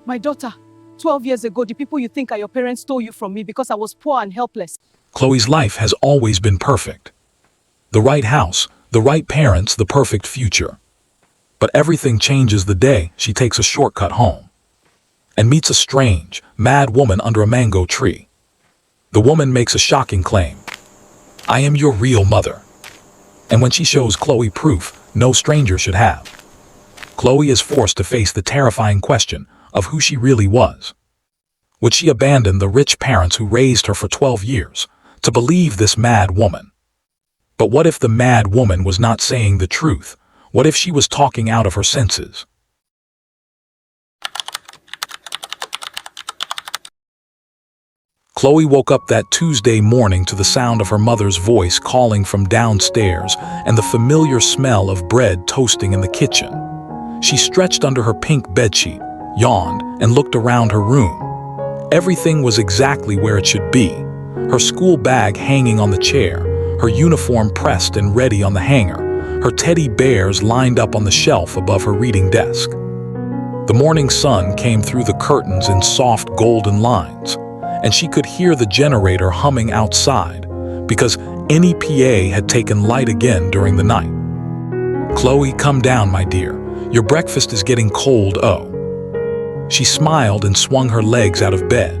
My daughter, 12 years ago, the people you think are your parents stole you from me because I was poor and helpless. Chloe's life has always been perfect. The right house, the right parents, the perfect future. But everything changes the day she takes a shortcut home and meets a strange, mad woman under a mango tree. The woman makes a shocking claim. "I am your real mother." And when she shows Chloe proof no stranger should have, Chloe is forced to face the terrifying question of who she really was. Would she abandon the rich parents who raised her for 12 years to believe this mad woman? But what if the mad woman was not saying the truth? What if she was talking out of her senses? Chloe woke up that Tuesday morning to the sound of her mother's voice calling from downstairs and the familiar smell of bread toasting in the kitchen. She stretched under her pink bedsheet, yawned, and looked around her room. Everything was exactly where it should be. Her school bag hanging on the chair, her uniform pressed and ready on the hanger, her teddy bears lined up on the shelf above her reading desk. The morning sun came through the curtains in soft golden lines, and she could hear the generator humming outside because NEPA had taken light again during the night. "Chloe, come down, my dear. Your breakfast is getting cold, oh." She smiled and swung her legs out of bed.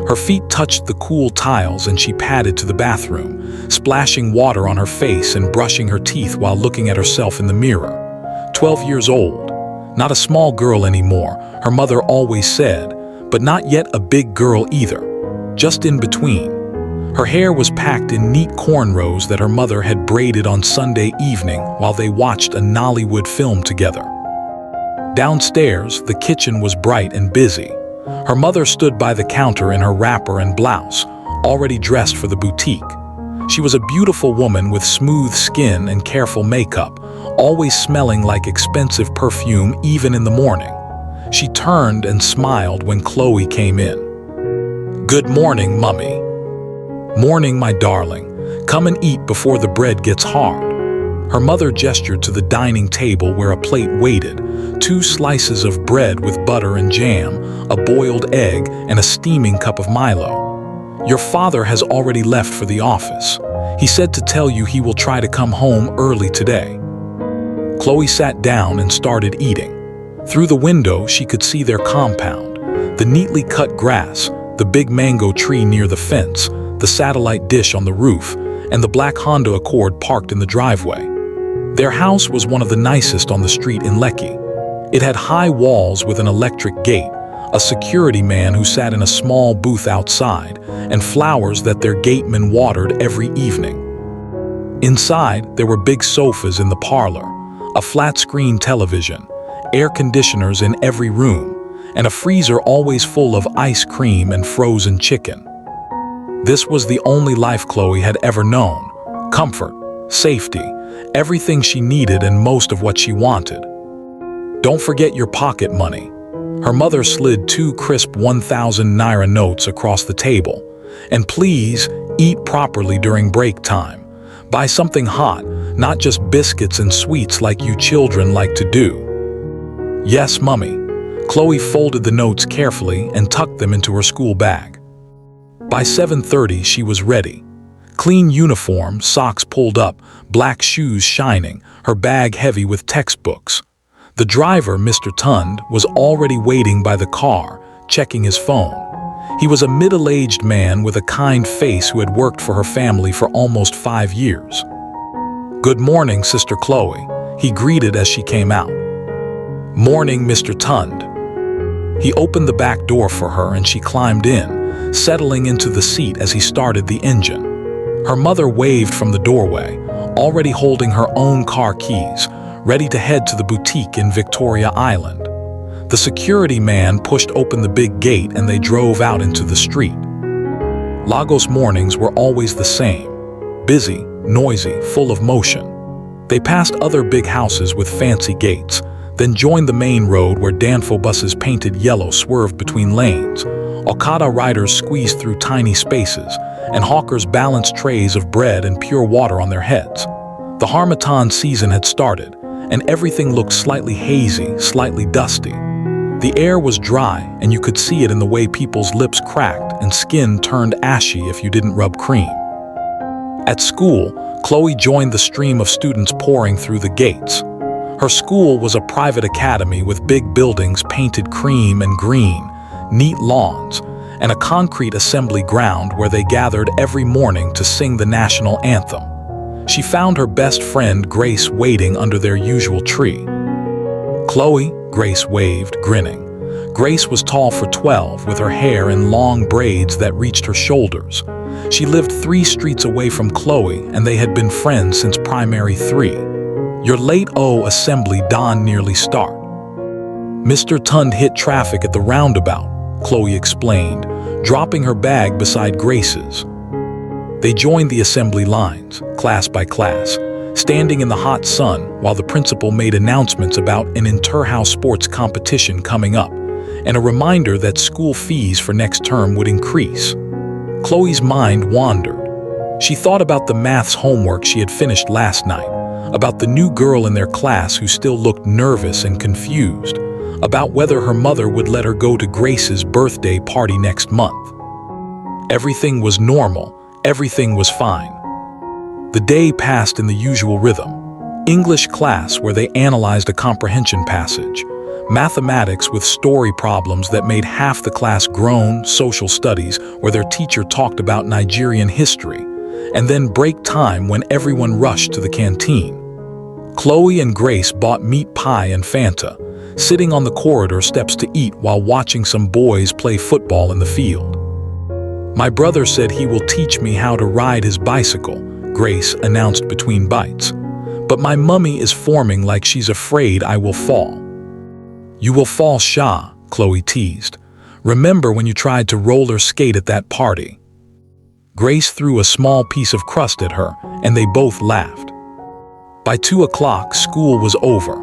Her feet touched the cool tiles and she padded to the bathroom, splashing water on her face and brushing her teeth while looking at herself in the mirror. 12 years old. Not a small girl anymore, her mother always said, but not yet a big girl either. Just in between. Her hair was packed in neat cornrows that her mother had braided on Sunday evening while they watched a Nollywood film together. Downstairs, the kitchen was bright and busy. Her mother stood by the counter in her wrapper and blouse, already dressed for the boutique. She was a beautiful woman with smooth skin and careful makeup, always smelling like expensive perfume even in the morning. She turned and smiled when Chloe came in. "Good morning, Mummy." "Morning, my darling. Come and eat before the bread gets hard." Her mother gestured to the dining table where a plate waited, 2 slices of bread with butter and jam, a boiled egg, and a steaming cup of Milo. "Your father has already left for the office. He said to tell you he will try to come home early today." Chloe sat down and started eating. Through the window, she could see their compound, the neatly cut grass, the big mango tree near the fence, the satellite dish on the roof, and the black Honda Accord parked in the driveway. Their house was one of the nicest on the street in Lekki. It had high walls with an electric gate, a security man who sat in a small booth outside, and flowers that their gateman watered every evening. Inside, there were big sofas in the parlor, a flat-screen television, air conditioners in every room, and a freezer always full of ice cream and frozen chicken. This was the only life Chloe had ever known. Comfort, safety, everything she needed and most of what she wanted. "Don't forget your pocket money." Her mother slid 2 crisp 1,000 naira notes across the table. "And please, eat properly during break time. Buy something hot, not just biscuits and sweets like you children like to do." "Yes, Mummy." Chloe folded the notes carefully and tucked them into her school bag. By 7:30, she was ready. Clean uniform, socks pulled up, black shoes shining, her bag heavy with textbooks. The driver, Mr. Tund, was already waiting by the car, checking his phone. He was a middle-aged man with a kind face who had worked for her family for almost 5 years. "Good morning, Sister Chloe," he greeted as she came out. "Morning, Mr. Tund." He opened the back door for her and she climbed in, settling into the seat as he started the engine. Her mother waved from the doorway, already holding her own car keys, ready to head to the boutique in Victoria Island. The security man pushed open the big gate and they drove out into the street. Lagos mornings were always the same, busy, noisy, full of motion. They passed other big houses with fancy gates, then joined the main road where Danfo buses painted yellow swerved between lanes. Okada riders squeezed through tiny spaces, and hawkers balanced trays of bread and pure water on their heads. The Harmattan season had started, and everything looked slightly hazy, slightly dusty. The air was dry, and you could see it in the way people's lips cracked and skin turned ashy if you didn't rub cream. At school, Chloe joined the stream of students pouring through the gates. Her school was a private academy with big buildings painted cream and green, neat lawns, and a concrete assembly ground where they gathered every morning to sing the national anthem. She found her best friend Grace waiting under their usual tree. "Chloe," Grace waved, grinning. Grace was tall for 12, with her hair in long braids that reached her shoulders. She lived 3 streets away from Chloe, and they had been friends since primary 3. "Your late assembly dawn nearly start. Mr. Tund hit traffic at the roundabout," Chloe explained, dropping her bag beside Grace's. They joined the assembly lines, class by class, standing in the hot sun while the principal made announcements about an inter-house sports competition coming up, and a reminder that school fees for next term would increase. Chloe's mind wandered. She thought about the maths homework she had finished last night, about the new girl in their class who still looked nervous and confused, about whether her mother would let her go to Grace's birthday party next month. Everything was normal, everything was fine. The day passed in the usual rhythm. English class where they analyzed a comprehension passage, mathematics with story problems that made half the class groan, social studies where their teacher talked about Nigerian history, and then break time when everyone rushed to the canteen. Chloe and Grace bought meat pie and Fanta, sitting on the corridor steps to eat while watching some boys play football in the field. "My brother said he will teach me how to ride his bicycle," Grace announced between bites. "But my mummy is forming like she's afraid I will fall." "You will fall, Shah," Chloe teased. "Remember when you tried to roller skate at that party?" Grace threw a small piece of crust at her, and they both laughed. By 2 o'clock, school was over.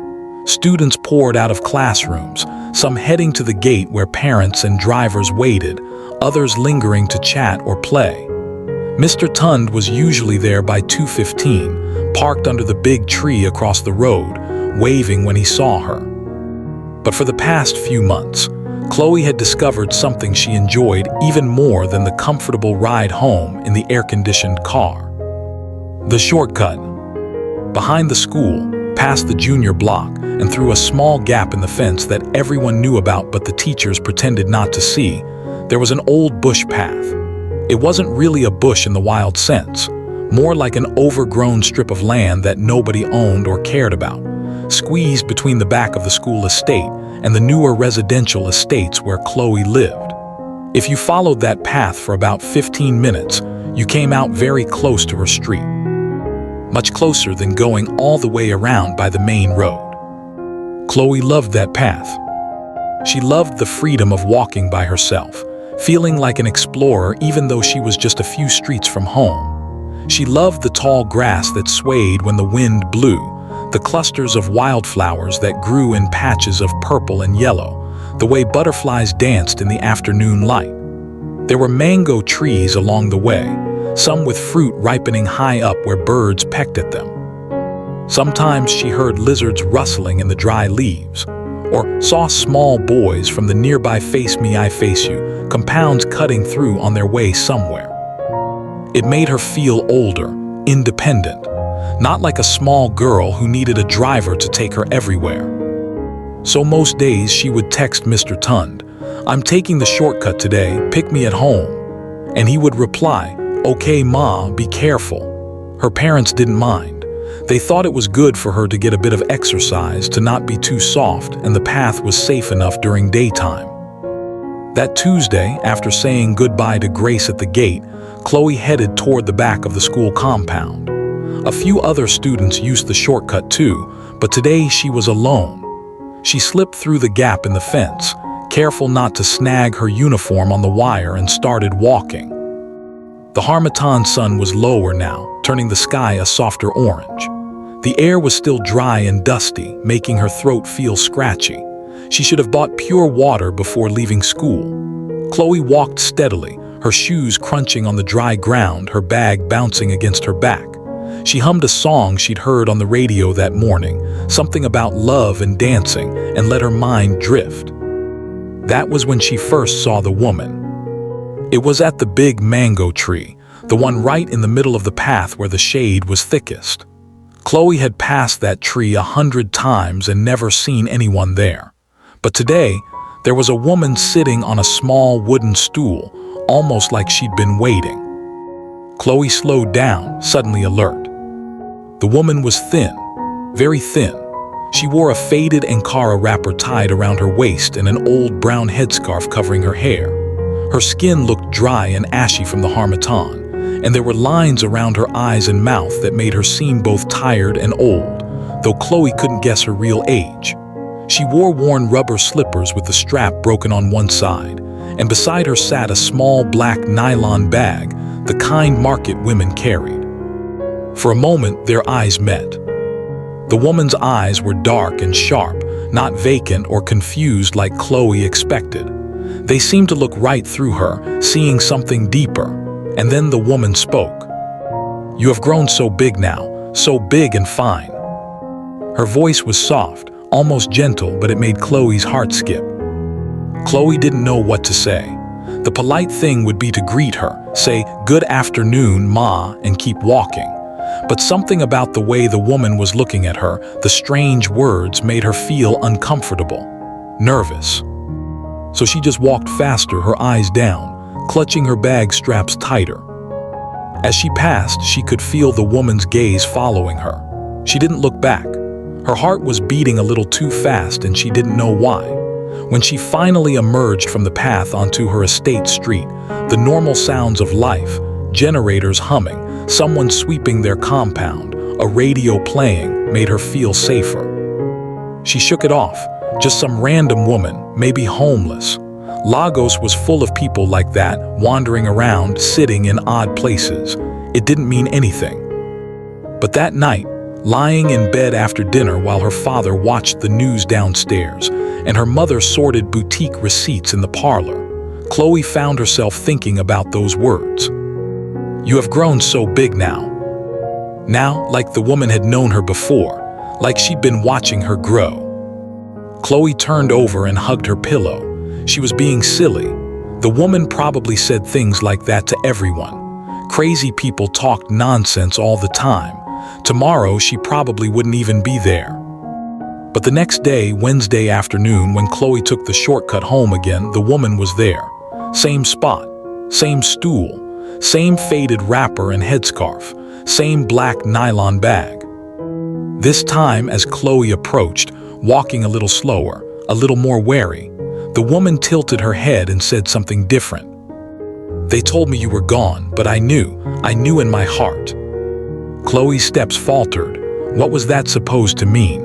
Students poured out of classrooms, some heading to the gate where parents and drivers waited, others lingering to chat or play. Mr. Tund was usually there by 2:15, parked under the big tree across the road, waving when he saw her. But for the past few months, Chloe had discovered something she enjoyed even more than the comfortable ride home in the air-conditioned car. The shortcut. Behind the school, past the junior block, and through a small gap in the fence that everyone knew about but the teachers pretended not to see, there was an old bush path. It wasn't really a bush in the wild sense, more like an overgrown strip of land that nobody owned or cared about, squeezed between the back of the school estate and the newer residential estates where Chloe lived. If you followed that path for about 15 minutes, you came out very close to her street. Much closer than going all the way around by the main road. Chloe loved that path. She loved the freedom of walking by herself, feeling like an explorer even though she was just a few streets from home. She loved the tall grass that swayed when the wind blew, the clusters of wildflowers that grew in patches of purple and yellow, the way butterflies danced in the afternoon light. There were mango trees along the way, some with fruit ripening high up where birds pecked at them. Sometimes she heard lizards rustling in the dry leaves, or saw small boys from the nearby Face Me, I Face You compounds cutting through on their way somewhere. It made her feel older, independent, not like a small girl who needed a driver to take her everywhere. So most days she would text Mr. Tund, "I'm taking the shortcut today, pick me at home." And he would reply, "Okay, Ma, be careful." Her parents didn't mind. They thought it was good for her to get a bit of exercise, to not be too soft, and the path was safe enough during daytime. That Tuesday, after saying goodbye to Grace at the gate, Chloe headed toward the back of the school compound. A few other students used the shortcut too, but today she was alone. She slipped through the gap in the fence, careful not to snag her uniform on the wire, and started walking. The Harmattan sun was lower now, turning the sky a softer orange. The air was still dry and dusty, making her throat feel scratchy. She should have bought pure water before leaving school. Chloe walked steadily, her shoes crunching on the dry ground, her bag bouncing against her back. She hummed a song she'd heard on the radio that morning, something about love and dancing, and let her mind drift. That was when she first saw the woman. It was at the big mango tree, the one right in the middle of the path where the shade was thickest. Chloe had passed that tree 100 times and never seen anyone there. But today, there was a woman sitting on a small wooden stool, almost like she'd been waiting. Chloe slowed down, suddenly alert. The woman was thin, very thin. She wore a faded Ankara wrapper tied around her waist and an old brown headscarf covering her hair. Her skin looked dry and ashy from the harmattan, and there were lines around her eyes and mouth that made her seem both tired and old, though Chloe couldn't guess her real age. She wore worn rubber slippers with the strap broken on one side, and beside her sat a small black nylon bag, the kind market women carried. For a moment, their eyes met. The woman's eyes were dark and sharp, not vacant or confused like Chloe expected. They seemed to look right through her, seeing something deeper. And then the woman spoke. "You have grown so big now, so big and fine." Her voice was soft, almost gentle, but it made Chloe's heart skip. Chloe didn't know what to say. The polite thing would be to greet her, say, "Good afternoon, Ma," and keep walking. But something about the way the woman was looking at her, the strange words, made her feel uncomfortable, nervous. So she just walked faster, her eyes down, clutching her bag straps tighter. As she passed, she could feel the woman's gaze following her. She didn't look back. Her heart was beating a little too fast and she didn't know why. When she finally emerged from the path onto her estate street, the normal sounds of life, generators humming, someone sweeping their compound, a radio playing, made her feel safer. She shook it off, just some random woman, maybe homeless. Lagos was full of people like that, wandering around, sitting in odd places. It didn't mean anything. But that night, lying in bed after dinner while her father watched the news downstairs, and her mother sorted boutique receipts in the parlor, Chloe found herself thinking about those words. "You have grown so big now." Now, like the woman had known her before, like she'd been watching her grow. Chloe turned over and hugged her pillow. She was being silly. The woman probably said things like that to everyone. Crazy people talked nonsense all the time. Tomorrow, she probably wouldn't even be there. But the next day, Wednesday afternoon, when Chloe took the shortcut home again, the woman was there. Same spot, same stool, same faded wrapper and headscarf, same black nylon bag. This time, as Chloe approached, walking a little slower, a little more wary, the woman tilted her head and said something different. "They told me you were gone, but I knew in my heart." Chloe's steps faltered. What was that supposed to mean?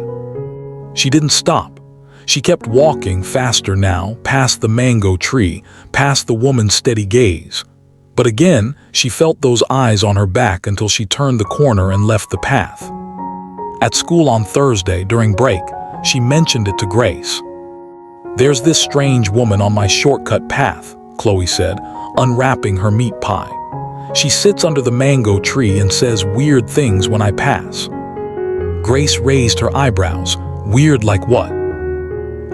She didn't stop. She kept walking faster now, past the mango tree, past the woman's steady gaze. But again, she felt those eyes on her back until she turned the corner and left the path. At school on Thursday, during break, she mentioned it to Grace. "There's this strange woman on my shortcut path," Chloe said, unwrapping her meat pie. "She sits under the mango tree and says weird things when I pass." Grace raised her eyebrows. "Weird like what?"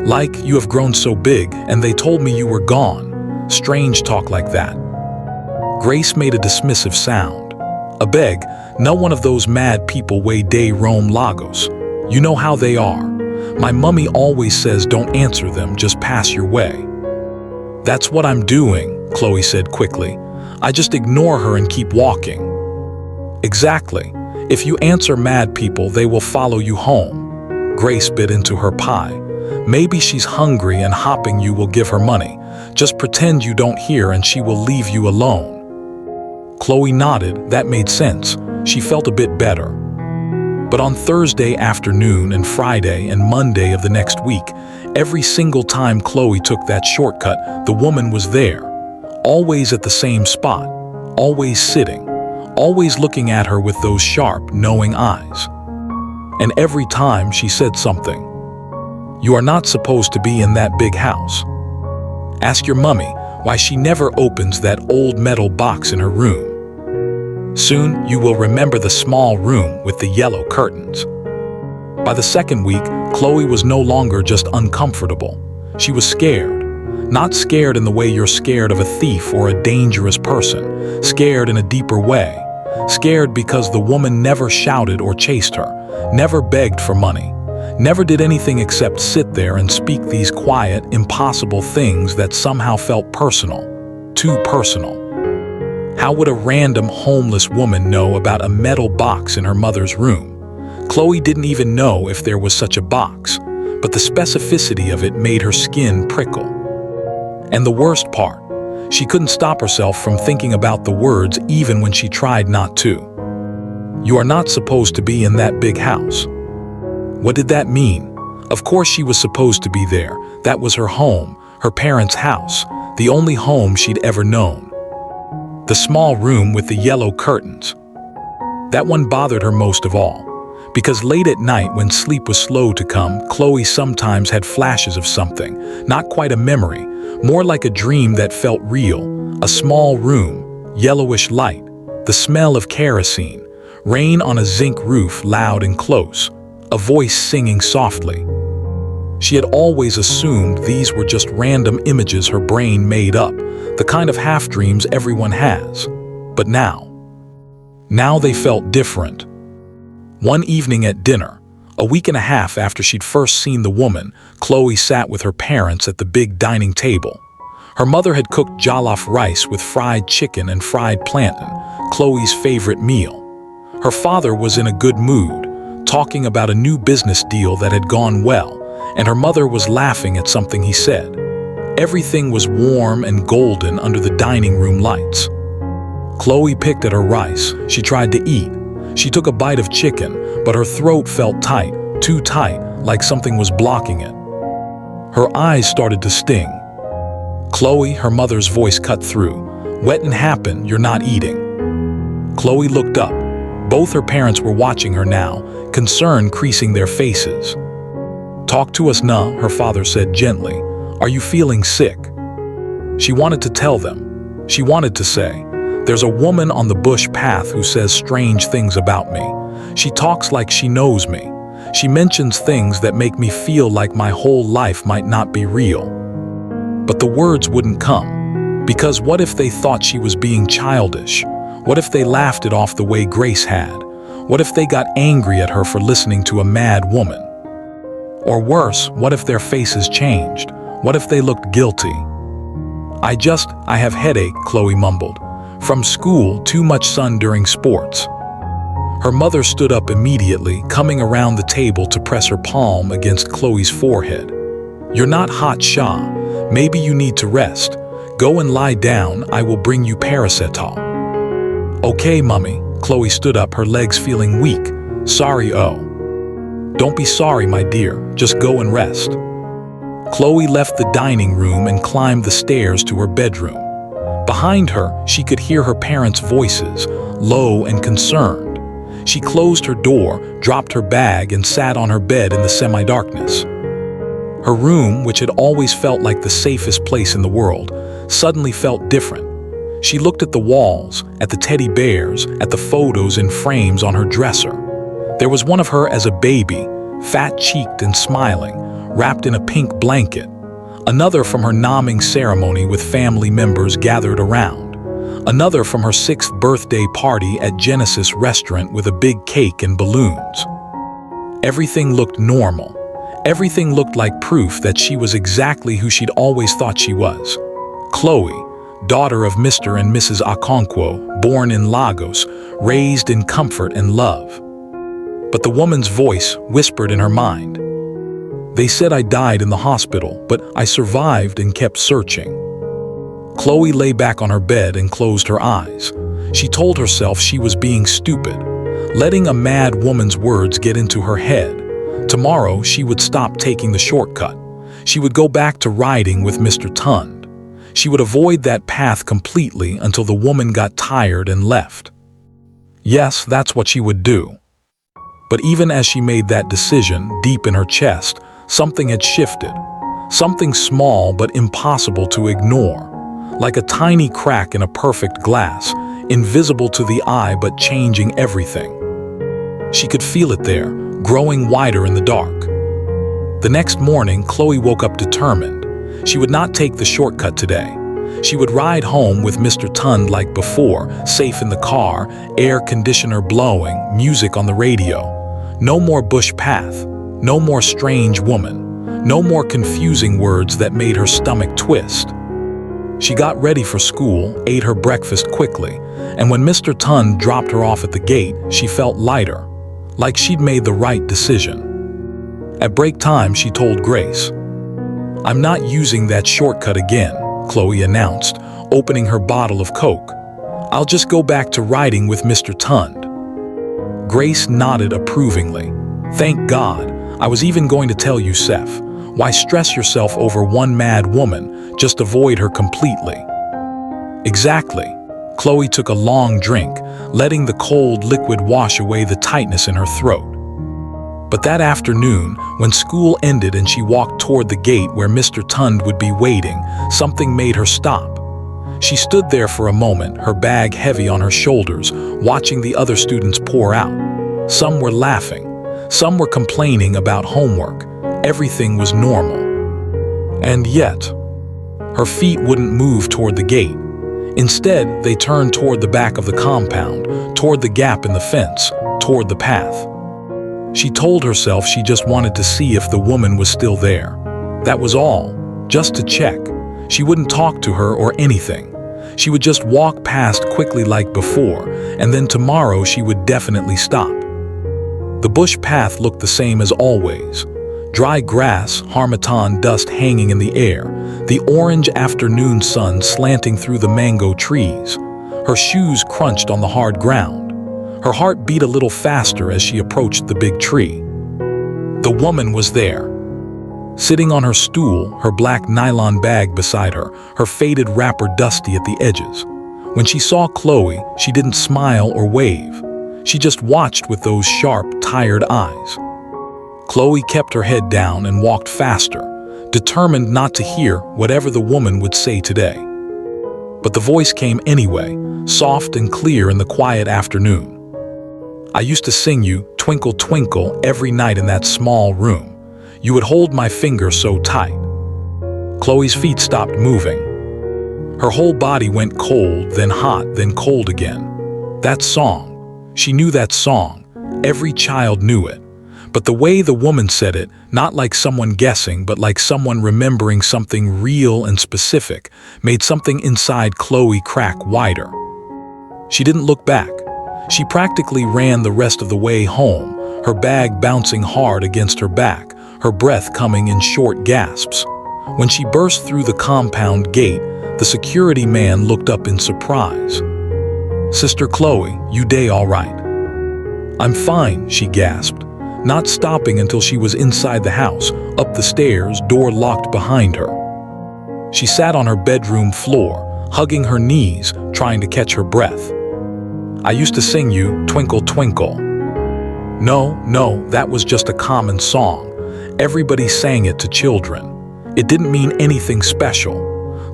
"Like, you have grown so big, and they told me you were gone. Strange talk like that." Grace made a dismissive sound. "I beg, no one of those mad people way day roam Lagos. You know how they are. My mummy always says don't answer them, just pass your way." "That's what I'm doing," Chloe said quickly. "I just ignore her and keep walking." "Exactly. If you answer mad people, they will follow you home." Grace bit into her pie. "Maybe she's hungry and hopping you will give her money. Just pretend you don't hear and she will leave you alone." Chloe nodded. That made sense. She felt a bit better. But on Thursday afternoon and Friday and Monday of the next week, every single time Chloe took that shortcut, the woman was there. Always at the same spot. Always sitting. Always looking at her with those sharp, knowing eyes. And every time she said something. "You are not supposed to be in that big house. Ask your mummy why she never opens that old metal box in her room. Soon you will remember the small room with the yellow curtains." By the second week, Chloe was no longer just uncomfortable. She was scared. Not scared in the way you're scared of a thief or a dangerous person. Scared in a deeper way. Scared because the woman never shouted or chased her, never begged for money, never did anything except sit there and speak these quiet, impossible things that somehow felt personal, too personal. How would a random homeless woman know about a metal box in her mother's room? Chloe didn't even know if there was such a box, but the specificity of it made her skin prickle. And the worst part, she couldn't stop herself from thinking about the words even when she tried not to. You are not supposed to be in that big house. What did that mean? Of course she was supposed to be there. That was her home, her parents' house, the only home she'd ever known. The small room with the yellow curtains. That one bothered her most of all, because late at night when sleep was slow to come, Chloe sometimes had flashes of something, not quite a memory, more like a dream that felt real. A small room, yellowish light, the smell of kerosene, rain on a zinc roof loud and close, a voice singing softly. She had always assumed these were just random images her brain made up, the kind of half-dreams everyone has. But now they felt different. One evening at dinner, a week and a half after she'd first seen the woman, Chloe sat with her parents at the big dining table. Her mother had cooked jollof rice with fried chicken and fried plantain, Chloe's favorite meal. Her father was in a good mood, talking about a new business deal that had gone well, and her mother was laughing at something he said. Everything was warm and golden under the dining room lights. Chloe picked at her rice. She tried to eat. She took a bite of chicken, but her throat felt tight, too tight, like something was blocking it. Her eyes started to sting. Chloe, her mother's voice cut through. What happened? You're not eating. Chloe looked up. Both her parents were watching her now, concern creasing their faces. Talk to us now, her father said gently. Are you feeling sick? She wanted to tell them. She wanted to say, there's a woman on the bush path who says strange things about me. She talks like she knows me. She mentions things that make me feel like my whole life might not be real. But the words wouldn't come. Because what if they thought she was being childish? What if they laughed it off the way Grace had? What if they got angry at her for listening to a mad woman? Or worse, what if their faces changed? What if they looked guilty? I have headache, Chloe mumbled. From school, too much sun during sports. Her mother stood up immediately, coming around the table to press her palm against Chloe's forehead. You're not hot, Shah. Maybe you need to rest. Go and lie down, I will bring you paracetamol. Okay, Mummy. Chloe stood up, her legs feeling weak. Sorry, oh. Don't be sorry, my dear. Just go and rest. Chloe left the dining room and climbed the stairs to her bedroom. Behind her, she could hear her parents' voices, low and concerned. She closed her door, dropped her bag, and sat on her bed in the semi-darkness. Her room, which had always felt like the safest place in the world, suddenly felt different. She looked at the walls, at the teddy bears, at the photos in frames on her dresser. There was one of her as a baby, fat-cheeked and smiling, wrapped in a pink blanket. Another from her naming ceremony with family members gathered around. Another from her 6th birthday party at Genesis Restaurant with a big cake and balloons. Everything looked normal. Everything looked like proof that she was exactly who she'd always thought she was. Chloe, daughter of Mr. and Mrs. Okonkwo, born in Lagos, raised in comfort and love. But the woman's voice whispered in her mind. They said I died in the hospital, but I survived and kept searching. Chloe lay back on her bed and closed her eyes. She told herself she was being stupid, letting a mad woman's words get into her head. Tomorrow, she would stop taking the shortcut. She would go back to riding with Mr. Tund. She would avoid that path completely until the woman got tired and left. Yes, that's what she would do. But even as she made that decision, deep in her chest, something had shifted. Something small but impossible to ignore. Like a tiny crack in a perfect glass, invisible to the eye but changing everything. She could feel it there, growing wider in the dark. The next morning, Chloe woke up determined. She would not take the shortcut today. She would ride home with Mr. Tund like before, safe in the car, air conditioner blowing, music on the radio. No more bush path, no more strange woman, no more confusing words that made her stomach twist. She got ready for school, ate her breakfast quickly, and when Mr. Tund dropped her off at the gate, she felt lighter, like she'd made the right decision. At break time, she told Grace, "I'm not using that shortcut again," Chloe announced, opening her bottle of Coke. "I'll just go back to riding with Mr. Tund." Grace nodded approvingly. "Thank God. I was even going to tell you, Seth. Why stress yourself over one mad woman? Just avoid her completely." Exactly. Chloe took a long drink, letting the cold liquid wash away the tightness in her throat. But that afternoon, when school ended and she walked toward the gate where Mr. Tund would be waiting, something made her stop. She stood there for a moment, her bag heavy on her shoulders, watching the other students pour out. Some were laughing. Some were complaining about homework. Everything was normal. And yet, her feet wouldn't move toward the gate. Instead, they turned toward the back of the compound, toward the gap in the fence, toward the path. She told herself she just wanted to see if the woman was still there. That was all, just to check. She wouldn't talk to her or anything. She would just walk past quickly like before, and then tomorrow she would definitely stop. The bush path looked the same as always. Dry grass, harmattan dust hanging in the air, the orange afternoon sun slanting through the mango trees. Her shoes crunched on the hard ground. Her heart beat a little faster as she approached the big tree. The woman was there. Sitting on her stool, her black nylon bag beside her, her faded wrapper dusty at the edges. When she saw Chloe, she didn't smile or wave. She just watched with those sharp, tired eyes. Chloe kept her head down and walked faster, determined not to hear whatever the woman would say today. But the voice came anyway, soft and clear in the quiet afternoon. "I used to sing you, Twinkle, Twinkle, every night in that small room. You would hold my finger so tight." Chloe's feet stopped moving. Her whole body went cold, then hot, then cold again. That song. She knew that song. Every child knew it. But the way the woman said it, not like someone guessing, but like someone remembering something real and specific, made something inside Chloe crack wider. She didn't look back. She practically ran the rest of the way home, her bag bouncing hard against her back, her breath coming in short gasps. When she burst through the compound gate, the security man looked up in surprise. "Sister Chloe, you day all right?" "I'm fine," she gasped, not stopping until she was inside the house, up the stairs, door locked behind her. She sat on her bedroom floor, hugging her knees, trying to catch her breath. "I used to sing you, Twinkle, Twinkle." No, that was just a common song. Everybody sang it to children. It didn't mean anything special.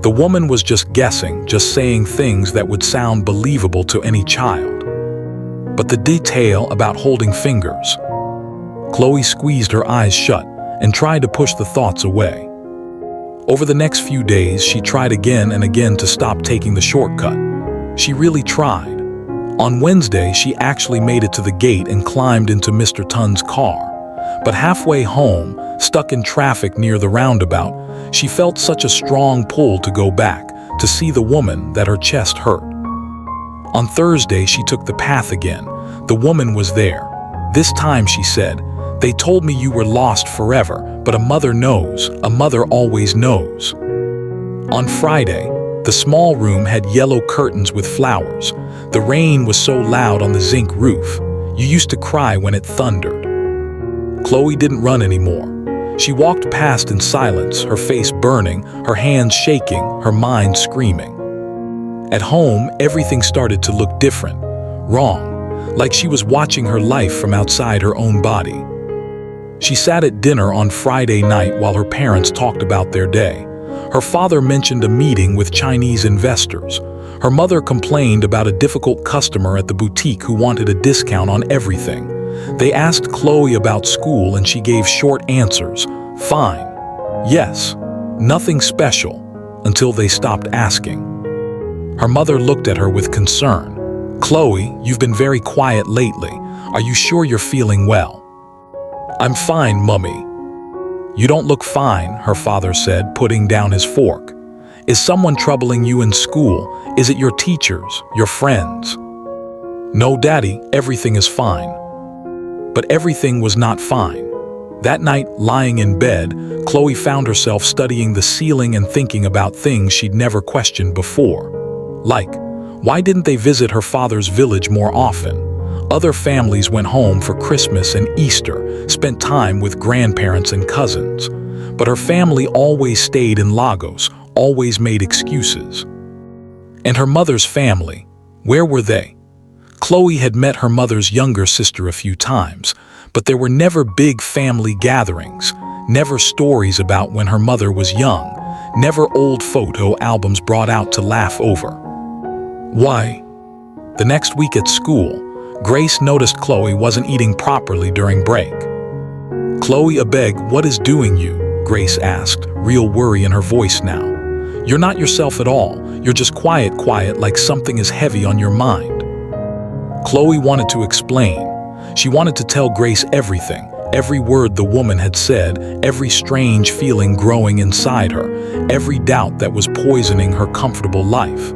The woman was just guessing, just saying things that would sound believable to any child. But the detail about holding fingers. Chloe squeezed her eyes shut and tried to push the thoughts away. Over the next few days, she tried again and again to stop taking the shortcut. She really tried. On Wednesday, she actually made it to the gate and climbed into Mr. Tund's car. But halfway home, stuck in traffic near the roundabout, she felt such a strong pull to go back, to see the woman, that her chest hurt. On Thursday, she took the path again. The woman was there. This time, she said, "They told me you were lost forever, but a mother knows. A mother always knows." On Friday, the small room had yellow curtains with flowers. The rain was so loud on the zinc roof. You used to cry when it thundered. Chloe didn't run anymore. She walked past in silence, her face burning, her hands shaking, her mind screaming. At home, everything started to look different, wrong, like she was watching her life from outside her own body. She sat at dinner on Friday night while her parents talked about their day. Her father mentioned a meeting with Chinese investors. Her mother complained about a difficult customer at the boutique who wanted a discount on everything. They asked Chloe about school and she gave short answers. Fine. Yes. Nothing special, until they stopped asking. Her mother looked at her with concern. "Chloe, you've been very quiet lately. Are you sure you're feeling well?" "I'm fine, Mummy." "You don't look fine," her father said, putting down his fork. "Is someone troubling you in school? Is it your teachers, your friends?" "No, Daddy, everything is fine." But everything was not fine. That night, lying in bed, Chloe found herself studying the ceiling and thinking about things she'd never questioned before. Like, why didn't they visit her father's village more often? Other families went home for Christmas and Easter, spent time with grandparents and cousins. But her family always stayed in Lagos, always made excuses. And her mother's family, where were they? Chloe had met her mother's younger sister a few times, but there were never big family gatherings, never stories about when her mother was young, never old photo albums brought out to laugh over. Why? The next week at school, Grace noticed Chloe wasn't eating properly during break. "Chloe Abeg, what is doing you?" Grace asked, real worry in her voice now. "You're not yourself at all. You're just quiet like something is heavy on your mind." Chloe wanted to explain. She wanted to tell Grace everything, every word the woman had said, every strange feeling growing inside her, every doubt that was poisoning her comfortable life.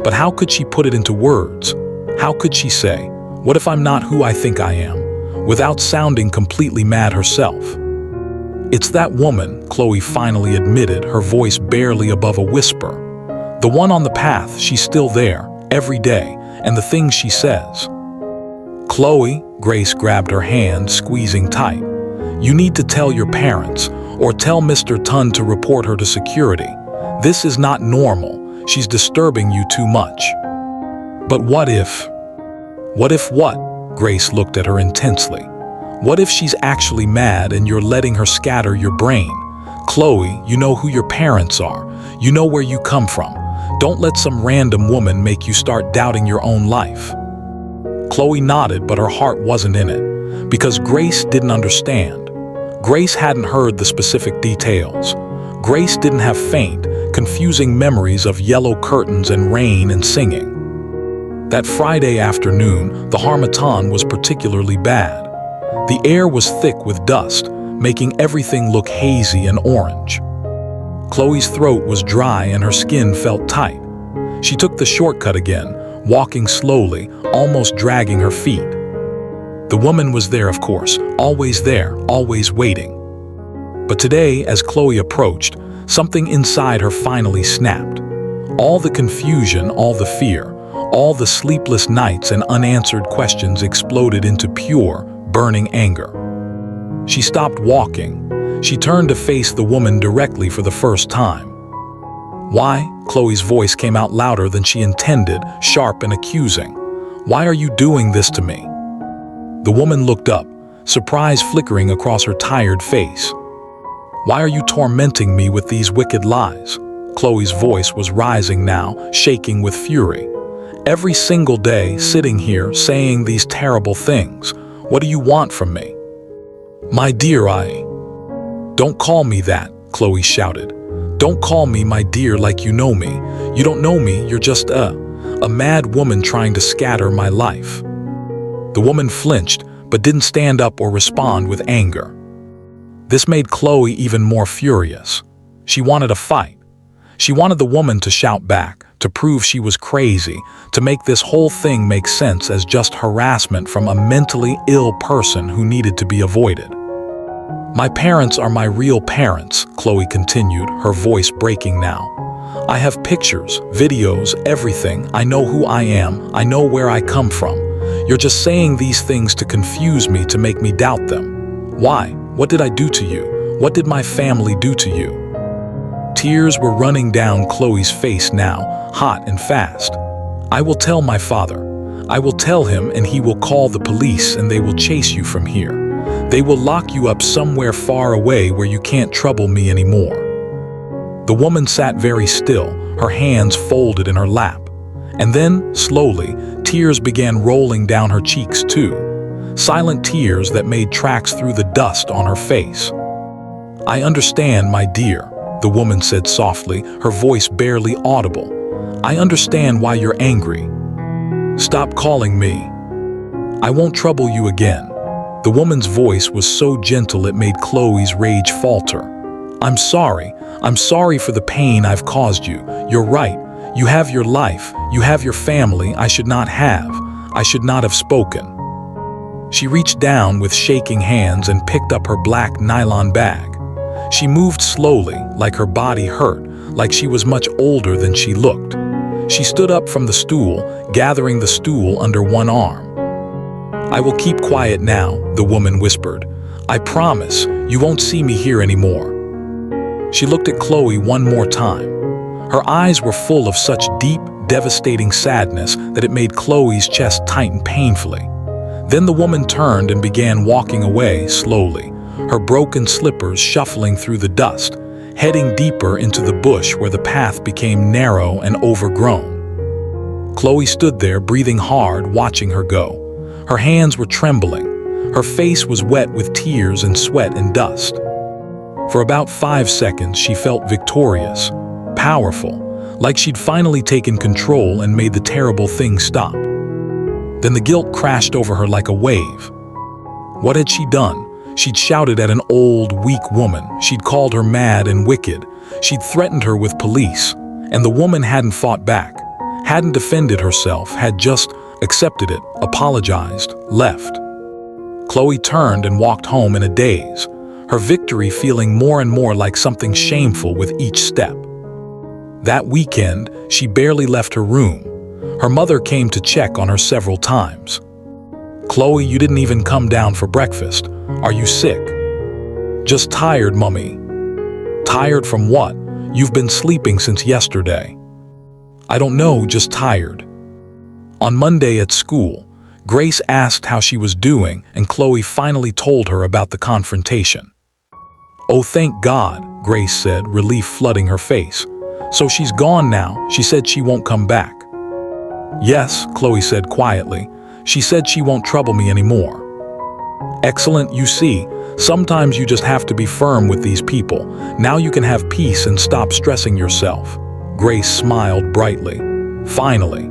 But how could she put it into words? How could she say, "What if I'm not who I think I am?" without sounding completely mad herself? "It's that woman," Chloe finally admitted, her voice barely above a whisper. "The one on the path, she's still there, every day, and the things she says." "Chloe," Grace grabbed her hand, squeezing tight. "You need to tell your parents, or tell Mr. Tun to report her to security. This is not normal. She's disturbing you too much." "But what if?" "What if what?" Grace looked at her intensely. "What if she's actually mad and you're letting her scatter your brain? Chloe, you know who your parents are. You know where you come from. Don't let some random woman make you start doubting your own life." Chloe nodded, but her heart wasn't in it, because Grace didn't understand. Grace hadn't heard the specific details. Grace didn't have faint, confusing memories of yellow curtains and rain and singing. That Friday afternoon, the harmattan was particularly bad. The air was thick with dust, making everything look hazy and orange. Chloe's throat was dry and her skin felt tight. She took the shortcut again, walking slowly, almost dragging her feet. The woman was there, of course, always there, always waiting. But today, as Chloe approached, something inside her finally snapped. All the confusion, all the fear, all the sleepless nights and unanswered questions exploded into pure, burning anger. She stopped walking. She turned to face the woman directly for the first time. "Why?" Chloe's voice came out louder than she intended, sharp and accusing. "Why are you doing this to me?" The woman looked up, surprise flickering across her tired face. "Why are you tormenting me with these wicked lies?" Chloe's voice was rising now, shaking with fury. "Every single day, sitting here, saying these terrible things. What do you want from me?" "My dear, Don't call me that," Chloe shouted. "Don't call me my dear like you know me. You don't know me, you're just a mad woman trying to scatter my life." The woman flinched, but didn't stand up or respond with anger. This made Chloe even more furious. She wanted a fight. She wanted the woman to shout back, to prove she was crazy, to make this whole thing make sense as just harassment from a mentally ill person who needed to be avoided. "My parents are my real parents," Chloe continued, her voice breaking now. "I have pictures, videos, everything. I know who I am. I know where I come from. You're just saying these things to confuse me, to make me doubt them. Why? What did I do to you? What did my family do to you?" Tears were running down Chloe's face now, hot and fast. "I will tell my father. I will tell him, and he will call the police, and they will chase you from here. They will lock you up somewhere far away where you can't trouble me anymore." The woman sat very still, her hands folded in her lap. And then, slowly, tears began rolling down her cheeks too. Silent tears that made tracks through the dust on her face. "I understand, my dear," the woman said softly, her voice barely audible. "I understand why you're angry. Stop calling me. I won't trouble you again." The woman's voice was so gentle it made Chloe's rage falter. I'm sorry for the pain I've caused you. You're right. You have your life, you have your family I should not have spoken." She reached down with shaking hands and picked up her black nylon bag. She moved slowly, like her body hurt, like she was much older than she looked. She stood up from the stool, gathering the stool under one arm. "I will keep quiet now," the woman whispered. "I promise you won't see me here anymore." She looked at Chloe one more time. Her eyes were full of such deep, devastating sadness that it made Chloe's chest tighten painfully. Then the woman turned and began walking away slowly, her broken slippers shuffling through the dust, heading deeper into the bush where the path became narrow and overgrown. Chloe stood there, breathing hard, watching her go. Her hands were trembling. Her face was wet with tears and sweat and dust. For about 5 seconds, she felt victorious, powerful, like she'd finally taken control and made the terrible thing stop. Then the guilt crashed over her like a wave. What had she done? She'd shouted at an old, weak woman. She'd called her mad and wicked. She'd threatened her with police. And the woman hadn't fought back, hadn't defended herself, had just accepted it, apologized, left. Chloe turned and walked home in a daze, her victory feeling more and more like something shameful with each step. That weekend, she barely left her room. Her mother came to check on her several times. "Chloe, you didn't even come down for breakfast. Are you sick?" "Just tired, Mummy." "Tired from what? You've been sleeping since yesterday." "I don't know, just tired." On Monday at school, Grace asked how she was doing, and Chloe finally told her about the confrontation. "Oh, thank God," Grace said, relief flooding her face. "So she's gone now. She said she won't come back." "Yes," Chloe said quietly. "She said she won't trouble me anymore." "Excellent, you see. Sometimes you just have to be firm with these people. Now you can have peace and stop stressing yourself." Grace smiled brightly. "Finally."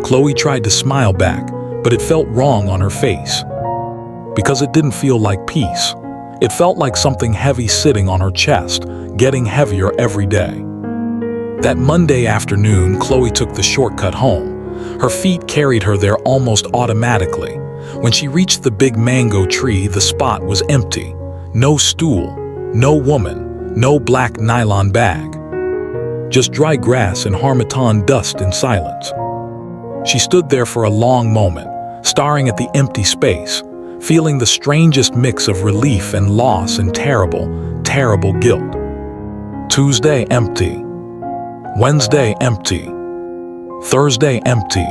Chloe tried to smile back, but it felt wrong on her face. Because it didn't feel like peace. It felt like something heavy sitting on her chest, getting heavier every day. That Monday afternoon, Chloe took the shortcut home. Her feet carried her there almost automatically. When she reached the big mango tree, the spot was empty. No stool, no woman, no black nylon bag. Just dry grass and harmattan dust in silence. She stood there for a long moment, staring at the empty space, feeling the strangest mix of relief and loss and terrible, terrible guilt. Tuesday, empty. Wednesday, empty. Thursday, empty.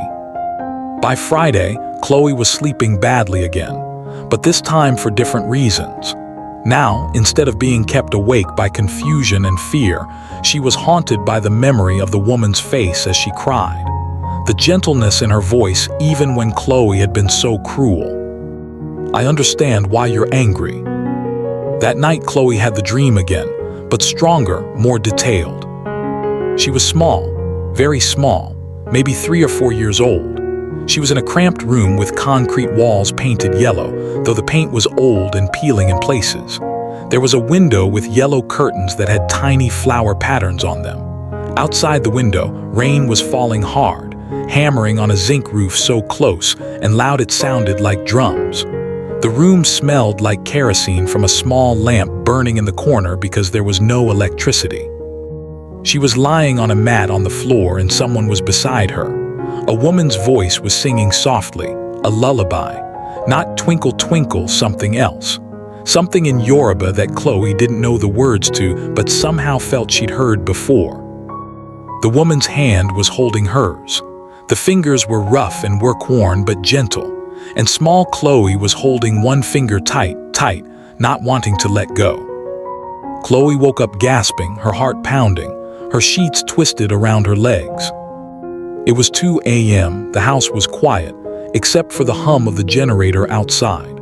By Friday, Chloe was sleeping badly again, but this time for different reasons. Now, instead of being kept awake by confusion and fear, she was haunted by the memory of the woman's face as she cried. The gentleness in her voice even when Chloe had been so cruel. "I understand why you're angry." That night Chloe had the dream again, but stronger, more detailed. She was small, very small, maybe 3 or 4 years old. She was in a cramped room with concrete walls painted yellow, though the paint was old and peeling in places. There was a window with yellow curtains that had tiny flower patterns on them. Outside the window, rain was falling hard, hammering on a zinc roof so close and loud it sounded like drums. The room smelled like kerosene from a small lamp burning in the corner because there was no electricity. She was lying on a mat on the floor and someone was beside her. A woman's voice was singing softly, a lullaby. Not Twinkle Twinkle, something else. Something in Yoruba that Chloe didn't know the words to, but somehow felt she'd heard before. The woman's hand was holding hers. The fingers were rough and work-worn but gentle, and small Chloe was holding one finger tight, not wanting to let go. Chloe woke up gasping, her heart pounding, her sheets twisted around her legs. It was 2 a.m., the house was quiet, except for the hum of the generator outside.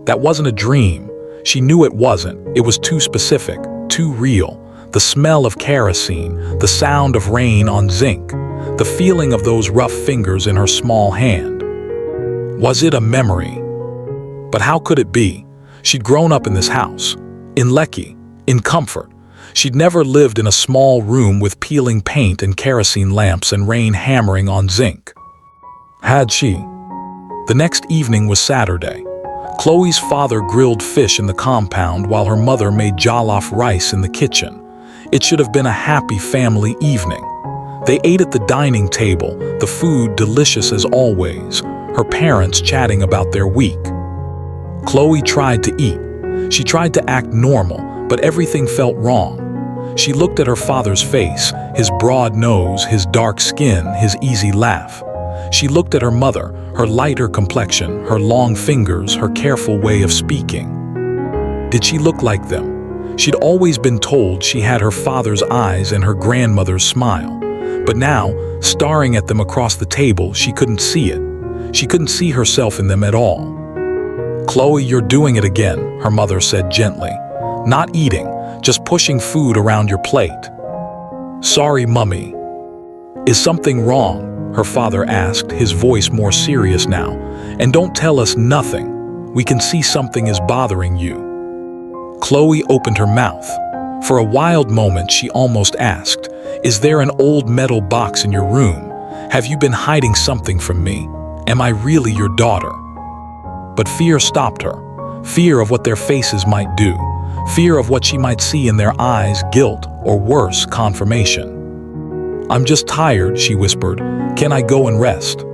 That wasn't a dream. She knew it wasn't. It was too specific, too real, The smell of kerosene, the sound of rain on zinc, the feeling of those rough fingers in her small hand. Was it a memory? But how could it be? She'd grown up in this house, in Lekki, in comfort. She'd never lived in a small room with peeling paint and kerosene lamps and rain hammering on zinc. Had she? The next evening was Saturday. Chloe's father grilled fish in the compound while her mother made jollof rice in the kitchen. It should have been a happy family evening. They ate at the dining table, the food delicious as always, her parents chatting about their week. Chloe tried to eat. She tried to act normal, but everything felt wrong. She looked at her father's face, his broad nose, his dark skin, his easy laugh. She looked at her mother, her lighter complexion, her long fingers, her careful way of speaking. Did she look like them? She'd always been told she had her father's eyes and her grandmother's smile. But now, staring at them across the table, she couldn't see it. She couldn't see herself in them at all. "Chloe, you're doing it again," her mother said gently. "Not eating, just pushing food around your plate." "Sorry, Mummy." "Is something wrong?" her father asked, his voice more serious now. "And don't tell us nothing. We can see something is bothering you." Chloe opened her mouth. For a wild moment, she almost asked, "Is there an old metal box in your room? Have you been hiding something from me? Am I really your daughter?" But fear stopped her. Fear of what their faces might do. Fear of what she might see in their eyes, guilt, or worse, confirmation. "I'm just tired," she whispered. "Can I go and rest?"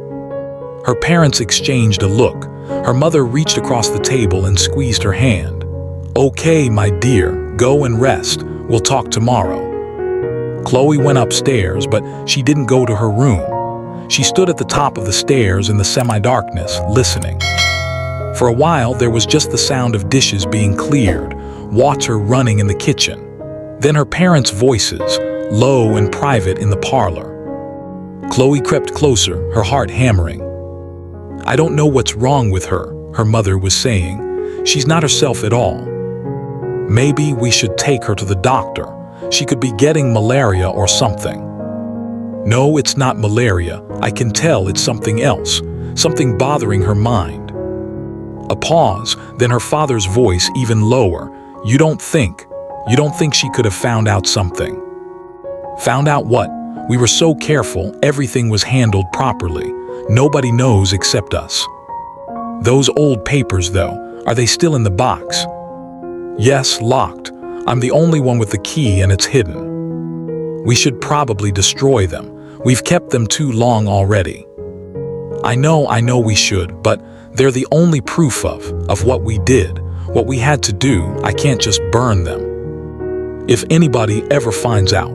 Her parents exchanged a look. Her mother reached across the table and squeezed her hand. "Okay, my dear, go and rest. We'll talk tomorrow." Chloe went upstairs, but she didn't go to her room. She stood at the top of the stairs in the semi-darkness, listening. For a while, there was just the sound of dishes being cleared, water running in the kitchen. Then her parents' voices, low and private in the parlor. Chloe crept closer, her heart hammering. "I don't know what's wrong with her," her mother was saying. "She's not herself at all. Maybe we should take her to the doctor. She could be getting malaria or something." "No, it's not malaria. I can tell it's something else, something bothering her mind." A pause, then her father's voice even lower. You don't think she could have found out something?" "Found out what? We were so careful, everything was handled properly. Nobody knows except us." "Those old papers, though, are they still in the box?" "Yes, locked. I'm the only one with the key and it's hidden." "We should probably destroy them. We've kept them too long already." I know we should, but they're the only proof of what we did, what we had to do. I can't just burn them. If anybody ever finds out."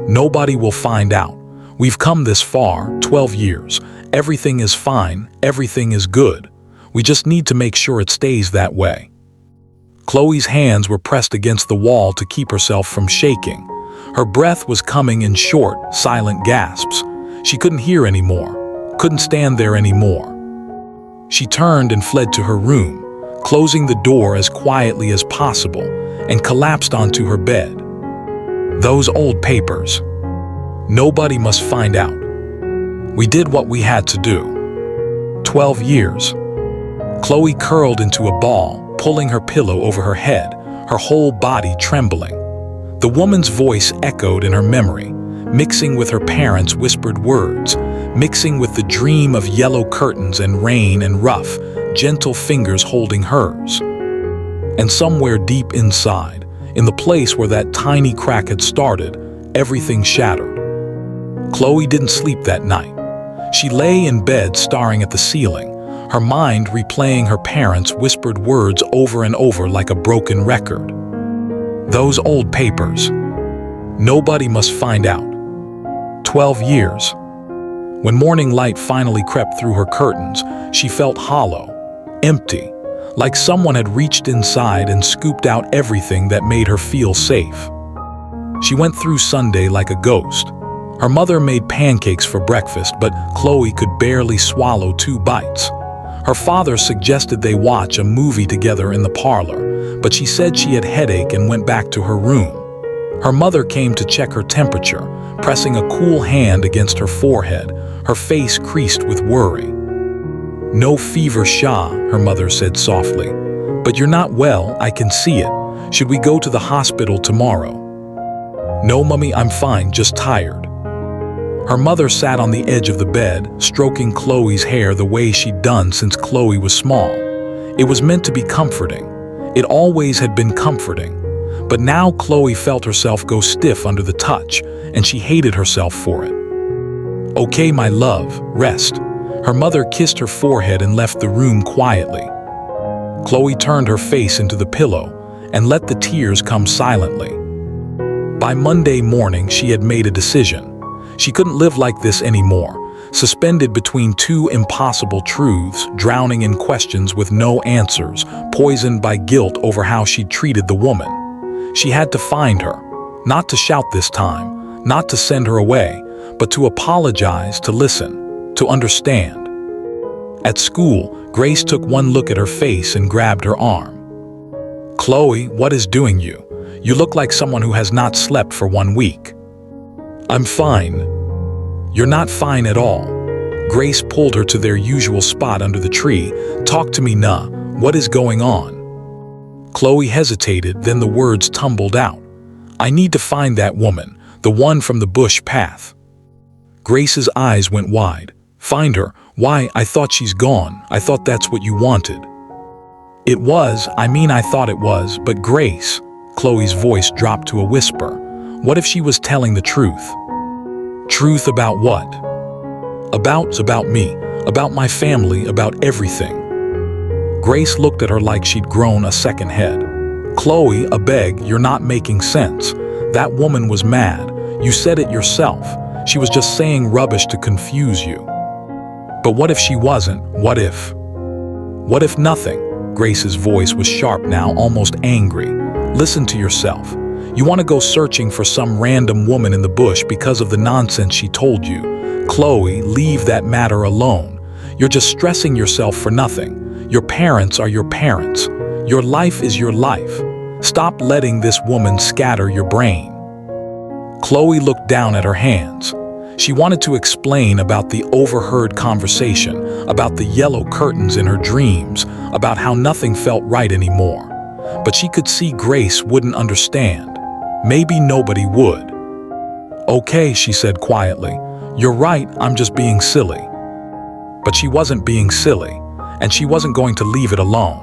"Nobody will find out. We've come this far, 12 years. Everything is fine, everything is good. We just need to make sure it stays that way." Chloe's hands were pressed against the wall to keep herself from shaking. Her breath was coming in short, silent gasps. She couldn't hear anymore, couldn't stand there anymore. She turned and fled to her room, closing the door as quietly as possible, and collapsed onto her bed. Those old papers. Nobody must find out. We did what we had to do. 12 years. Chloe curled into a ball, pulling her pillow over her head, her whole body trembling. The woman's voice echoed in her memory, mixing with her parents' whispered words, mixing with the dream of yellow curtains and rain and rough, gentle fingers holding hers. And somewhere deep inside, in the place where that tiny crack had started, everything shattered. Chloe didn't sleep that night. She lay in bed staring at the ceiling, her mind replaying her parents' whispered words over and over like a broken record. Those old papers. Nobody must find out. 12 years. When morning light finally crept through her curtains, she felt hollow, empty, like someone had reached inside and scooped out everything that made her feel safe. She went through Sunday like a ghost. Her mother made pancakes for breakfast, but Chloe could barely swallow 2 bites. Her father suggested they watch a movie together in the parlor, but she said she had a headache and went back to her room. Her mother came to check her temperature, pressing a cool hand against her forehead, her face creased with worry. "No fever, Shah," her mother said softly. "But you're not well, I can see it. Should we go to the hospital tomorrow?" "No, Mummy, I'm fine, just tired." Her mother sat on the edge of the bed, stroking Chloe's hair the way she'd done since Chloe was small. It was meant to be comforting. It always had been comforting. But now Chloe felt herself go stiff under the touch, and she hated herself for it. "Okay, my love, rest." Her mother kissed her forehead and left the room quietly. Chloe turned her face into the pillow and let the tears come silently. By Monday morning, she had made a decision. She couldn't live like this anymore, suspended between two impossible truths, drowning in questions with no answers, poisoned by guilt over how she'd treated the woman. She had to find her, not to shout this time, not to send her away, but to apologize, to listen, to understand. At school, Grace took one look at her face and grabbed her arm. "Chloe, what is doing you? You look like someone who has not slept for 1 week." "I'm fine." "You're not fine at all." Grace pulled her to their usual spot under the tree. "Talk to me, nah. What is going on?" Chloe hesitated, then the words tumbled out. "I need to find that woman, the one from the bush path." Grace's eyes went wide. "Find her? Why, I thought she's gone. I thought that's what you wanted." I thought it was, but Grace," Chloe's voice dropped to a whisper, "what if she was telling the truth?" "Truth about what?" About me, about my family, about everything." Grace looked at her like she'd grown a second head. "Chloe, I beg, you're not making sense. That woman was mad. You said it yourself. She was just saying rubbish to confuse you." "But what if she wasn't? What if?" "What if nothing?" Grace's voice was sharp now, almost angry. "Listen to yourself. You want to go searching for some random woman in the bush because of the nonsense she told you. Chloe, leave that matter alone. You're just stressing yourself for nothing. Your parents are your parents. Your life is your life. Stop letting this woman scatter your brain." Chloe looked down at her hands. She wanted to explain about the overheard conversation, about the yellow curtains in her dreams, about how nothing felt right anymore. But she could see Grace wouldn't understand. Maybe nobody would. "Okay," she said quietly. "You're right, I'm just being silly." But she wasn't being silly, and she wasn't going to leave it alone.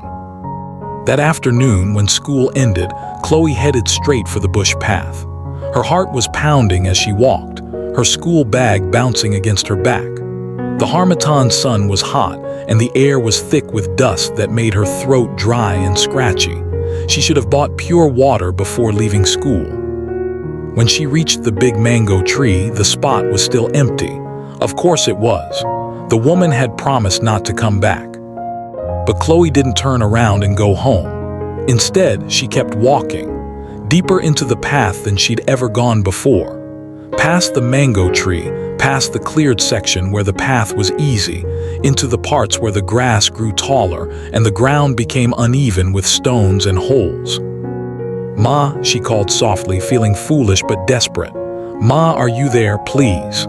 That afternoon, when school ended, Chloe headed straight for the bush path. Her heart was pounding as she walked, her school bag bouncing against her back. The Harmattan sun was hot, and the air was thick with dust that made her throat dry and scratchy. She should have bought pure water before leaving school. When she reached the big mango tree, the spot was still empty. Of course it was. The woman had promised not to come back. But Chloe didn't turn around and go home. Instead, she kept walking, deeper into the path than she'd ever gone before. Past the mango tree, past the cleared section where the path was easy, into the parts where the grass grew taller and the ground became uneven with stones and holes. "Ma," she called softly, feeling foolish but desperate. "Ma, are you there, please?"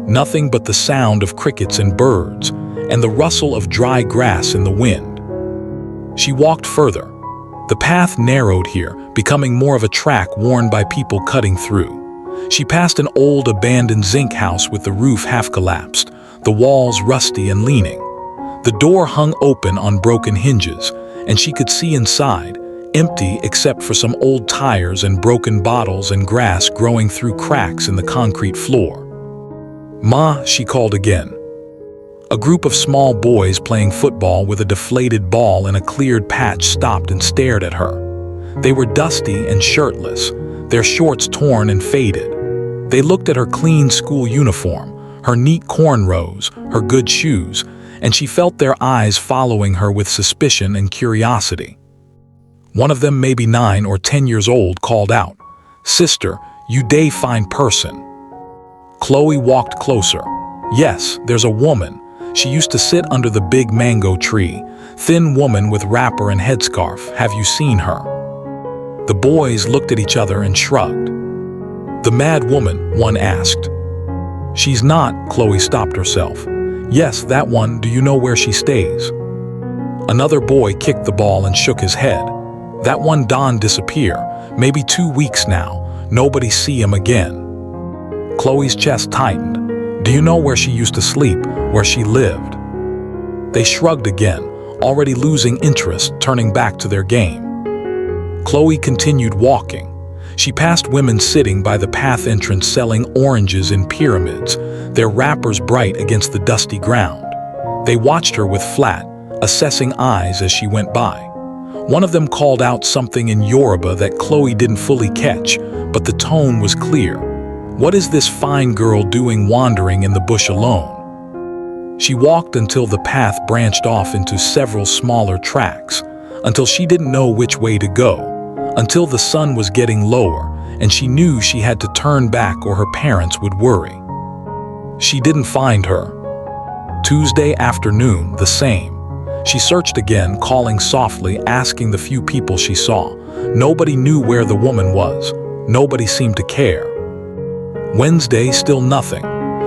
Nothing but the sound of crickets and birds, and the rustle of dry grass in the wind. She walked further. The path narrowed here, becoming more of a track worn by people cutting through. She passed an old abandoned zinc house with the roof half collapsed, the walls rusty and leaning. The door hung open on broken hinges, and she could see inside, empty except for some old tires and broken bottles and grass growing through cracks in the concrete floor. "Ma," she called again. A group of small boys playing football with a deflated ball in a cleared patch stopped and stared at her. They were dusty and shirtless, their shorts torn and faded. They looked at her clean school uniform, her neat cornrows, her good shoes, and she felt their eyes following her with suspicion and curiosity. One of them, maybe 9 or 10 years old, called out, "Sister, you dey fine person." Chloe walked closer. "Yes, there's a woman. She used to sit under the big mango tree. Thin woman with wrapper and headscarf. Have you seen her?" The boys looked at each other and shrugged. "The mad woman?" one asked. "She's not," Chloe stopped herself. "Yes, that one. Do you know where she stays?" Another boy kicked the ball and shook his head. "That one Don disappear. Maybe 2 weeks now. Nobody see him again." Chloe's chest tightened. "Do you know where she used to sleep, where she lived?" They shrugged again, already losing interest, turning back to their game. Chloe continued walking. She passed women sitting by the path entrance selling oranges in pyramids, their wrappers bright against the dusty ground. They watched her with flat, assessing eyes as she went by. One of them called out something in Yoruba that Chloe didn't fully catch, but the tone was clear. What is this fine girl doing wandering in the bush alone? She walked until the path branched off into several smaller tracks, until she didn't know which way to go, until the sun was getting lower and she knew she had to turn back or her parents would worry. She didn't find her. Tuesday afternoon, the same. She searched again, calling softly, asking the few people she saw. Nobody knew where the woman was. Nobody seemed to care. Wednesday, still nothing.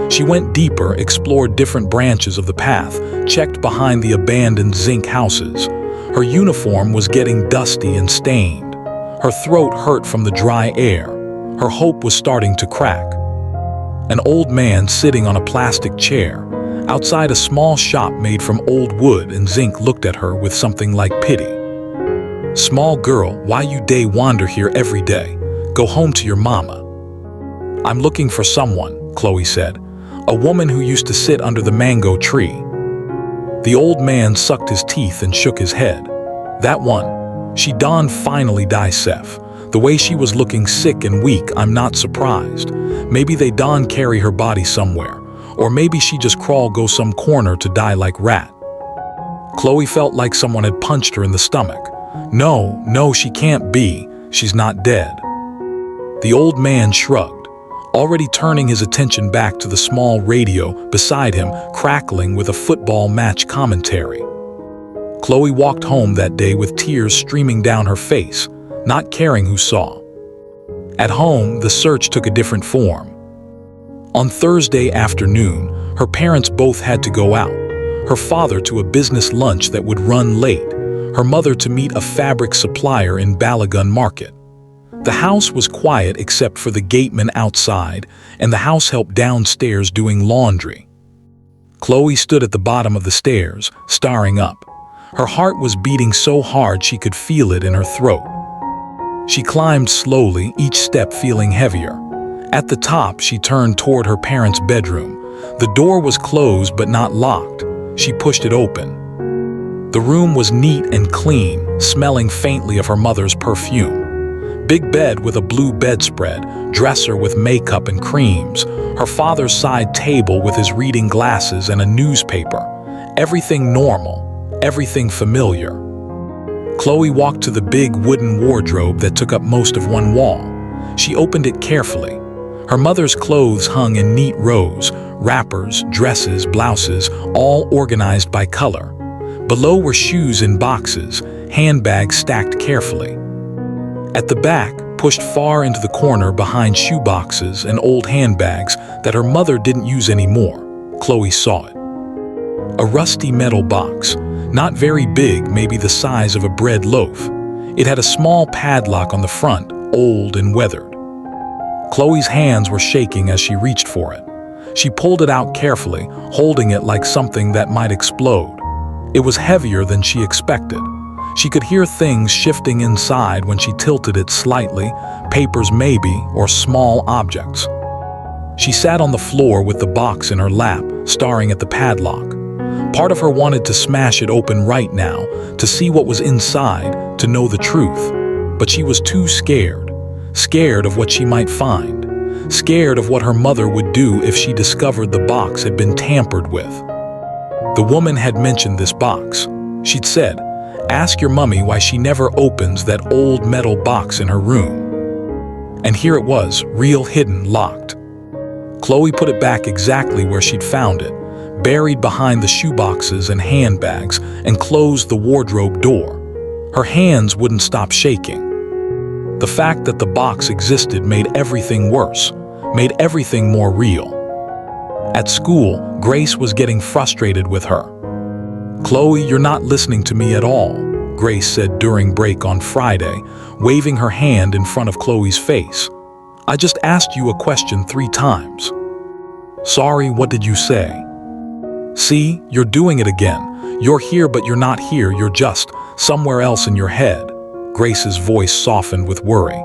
She went deeper, explored different branches of the path, checked behind the abandoned zinc houses. Her uniform was getting dusty and stained. Her throat hurt from the dry air. Her hope was starting to crack. An old man sitting on a plastic chair outside a small shop made from old wood and zinc looked at her with something like pity. "Small girl, why you day wander here every day? Go home to your mama." "I'm looking for someone," Chloe said. "A woman who used to sit under the mango tree." The old man sucked his teeth and shook his head. "That one. She done finally die, Seth. The way she was looking sick and weak, I'm not surprised. Maybe they done carry her body somewhere. Or maybe she just crawl go some corner to die like rat." Chloe felt like someone had punched her in the stomach. No, she can't be. She's not dead." The old man shrugged, already turning his attention back to the small radio beside him, crackling with a football match commentary. Chloe walked home that day with tears streaming down her face, not caring who saw. At home, the search took a different form. On Thursday afternoon, her parents both had to go out. Her father to a business lunch that would run late, her mother to meet a fabric supplier in Balagun Market. The house was quiet except for the gateman outside and the house help downstairs doing laundry. Chloe stood at the bottom of the stairs, staring up. Her heart was beating so hard she could feel it in her throat. She climbed slowly, each step feeling heavier. At the top, she turned toward her parents' bedroom. The door was closed but not locked. She pushed it open. The room was neat and clean, smelling faintly of her mother's perfume. Big bed with a blue bedspread, dresser with makeup and creams, her father's side table with his reading glasses and a newspaper. Everything normal, everything familiar. Chloe walked to the big wooden wardrobe that took up most of one wall. She opened it carefully. Her mother's clothes hung in neat rows, wrappers, dresses, blouses, all organized by color. Below were shoes in boxes, handbags stacked carefully. At the back, pushed far into the corner behind shoe boxes and old handbags that her mother didn't use anymore, Chloe saw it. A rusty metal box, not very big, maybe the size of a bread loaf. It had a small padlock on the front, old and weathered. Chloe's hands were shaking as she reached for it. She pulled it out carefully, holding it like something that might explode. It was heavier than she expected. She could hear things shifting inside when she tilted it slightly, papers maybe, or small objects. She sat on the floor with the box in her lap, staring at the padlock. Part of her wanted to smash it open right now, to see what was inside, to know the truth. But she was too scared. Scared of what she might find. Scared of what her mother would do if she discovered the box had been tampered with. The woman had mentioned this box. She'd said, "Ask your mummy why she never opens that old metal box in her room." And here it was, real hidden, locked. Chloe put it back exactly where she'd found it, buried behind the shoeboxes and handbags, and closed the wardrobe door. Her hands wouldn't stop shaking. The fact that the box existed made everything worse, made everything more real. At school, Grace was getting frustrated with her. "Chloe, you're not listening to me at all," Grace said during break on Friday, waving her hand in front of Chloe's face. "I just asked you a question 3 times." "Sorry, what did you say?" "See, you're doing it again. You're here but you're not here, you're just somewhere else in your head." Grace's voice softened with worry.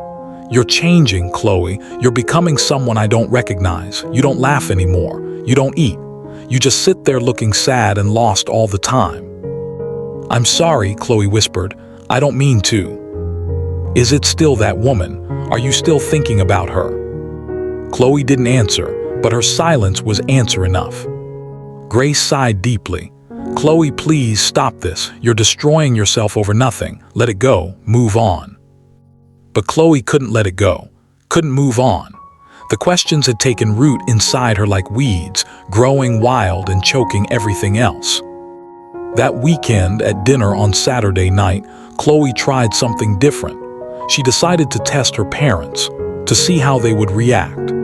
"You're changing, Chloe. You're becoming someone I don't recognize. You don't laugh anymore. You don't eat. You just sit there looking sad and lost all the time." "I'm sorry," Chloe whispered. "I don't mean to." "Is it still that woman? Are you still thinking about her?" Chloe didn't answer, but her silence was answer enough. Grace sighed deeply. "Chloe, please stop this. You're destroying yourself over nothing. Let it go. Move on." But Chloe couldn't let it go, couldn't move on. The questions had taken root inside her like weeds, growing wild and choking everything else. That weekend at dinner on Saturday night, Chloe tried something different. She decided to test her parents, to see how they would react.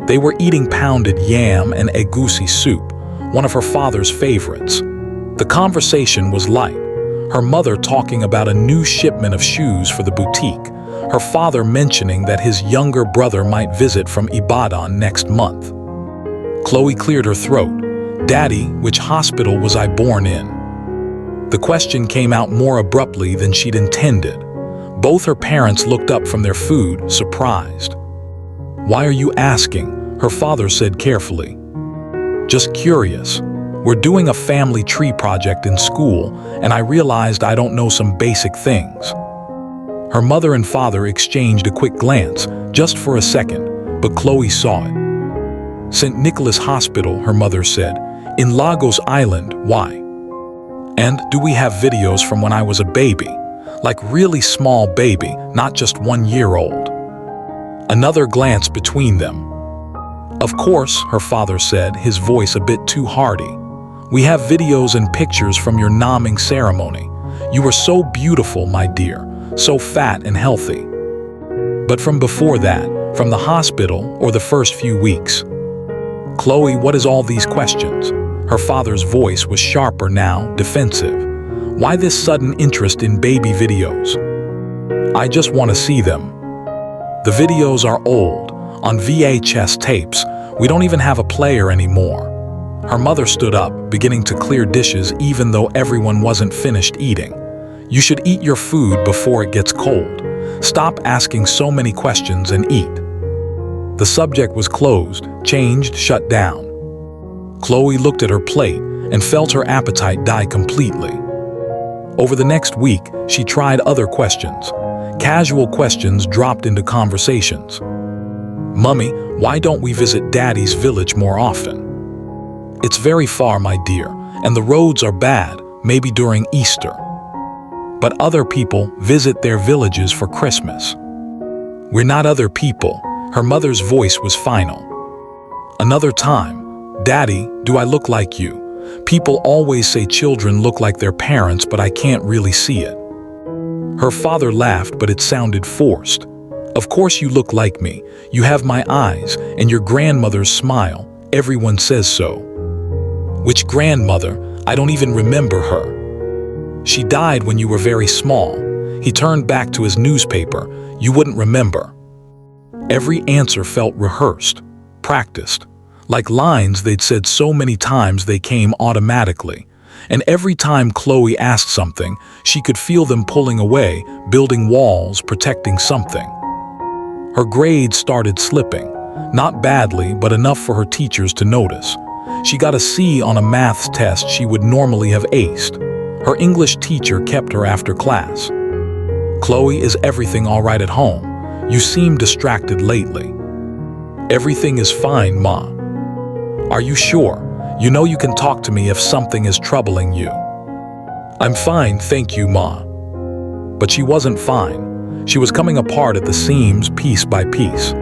They were eating pounded yam and egusi soup, one of her father's favorites. The conversation was light, her mother talking about a new shipment of shoes for the boutique, her father mentioning that his younger brother might visit from Ibadan next month. Chloe cleared her throat. "Daddy, which hospital was I born in?" The question came out more abruptly than she'd intended. Both her parents looked up from their food, surprised. "Why are you asking?" her father said carefully. "Just curious. We're doing a family tree project in school, and I realized I don't know some basic things." Her mother and father exchanged a quick glance, just for a second, but Chloe saw it. "St. Nicholas Hospital," her mother said, "in Lagos Island, why?" "And do we have videos from when I was a baby? Like really small baby, not just 1 year old." Another glance between them. "Of course," her father said, his voice a bit too hearty. "We have videos and pictures from your naming ceremony. You were so beautiful, my dear, so fat and healthy." "But from before that, from the hospital or the first few weeks?" "Chloe, what is all these questions?" Her father's voice was sharper now, defensive. "Why this sudden interest in baby videos?" "I just want to see them." "The videos are old, on VHS tapes. We don't even have a player anymore." Her mother stood up, beginning to clear dishes even though everyone wasn't finished eating. "You should eat your food before it gets cold. Stop asking so many questions and eat." The subject was closed, changed, shut down. Chloe looked at her plate and felt her appetite die completely. Over the next week, she tried other questions. Casual questions dropped into conversations. "Mummy, why don't we visit Daddy's village more often?" "It's very far, my dear, and the roads are bad, maybe during Easter." "But other people visit their villages for Christmas." "We're not other people." Her mother's voice was final. Another time, "Daddy, do I look like you? People always say children look like their parents, but I can't really see it." Her father laughed, but it sounded forced. "Of course you look like me. You have my eyes and your grandmother's smile. Everyone says so." "Which grandmother? I don't even remember her." "She died when you were very small." He turned back to his newspaper. "You wouldn't remember." Every answer felt rehearsed, practiced, like lines they'd said so many times they came automatically. And every time Chloe asked something, she could feel them pulling away, building walls, protecting something. Her grades started slipping, not badly, but enough for her teachers to notice. She got a C on a maths test she would normally have aced. Her English teacher kept her after class. "Chloe, is everything all right at home? You seem distracted lately." "Everything is fine, Ma." "Are you sure? You know you can talk to me if something is troubling you." "I'm fine, thank you, Ma." But she wasn't fine. She was coming apart at the seams piece by piece.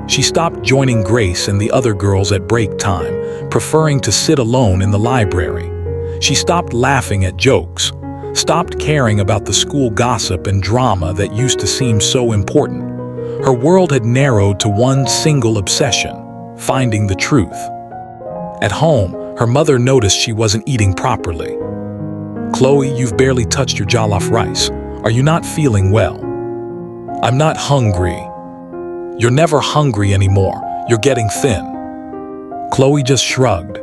She stopped joining Grace and the other girls at break time, preferring to sit alone in the library. She stopped laughing at jokes. stopped caring about the school gossip and drama that used to seem so important. Her world had narrowed to one single obsession: finding the truth. At home, her mother noticed she wasn't eating properly. "Chloe, you've barely touched your jollof rice. Are you not feeling well?" "I'm not hungry." "You're never hungry anymore. You're getting thin." Chloe just shrugged.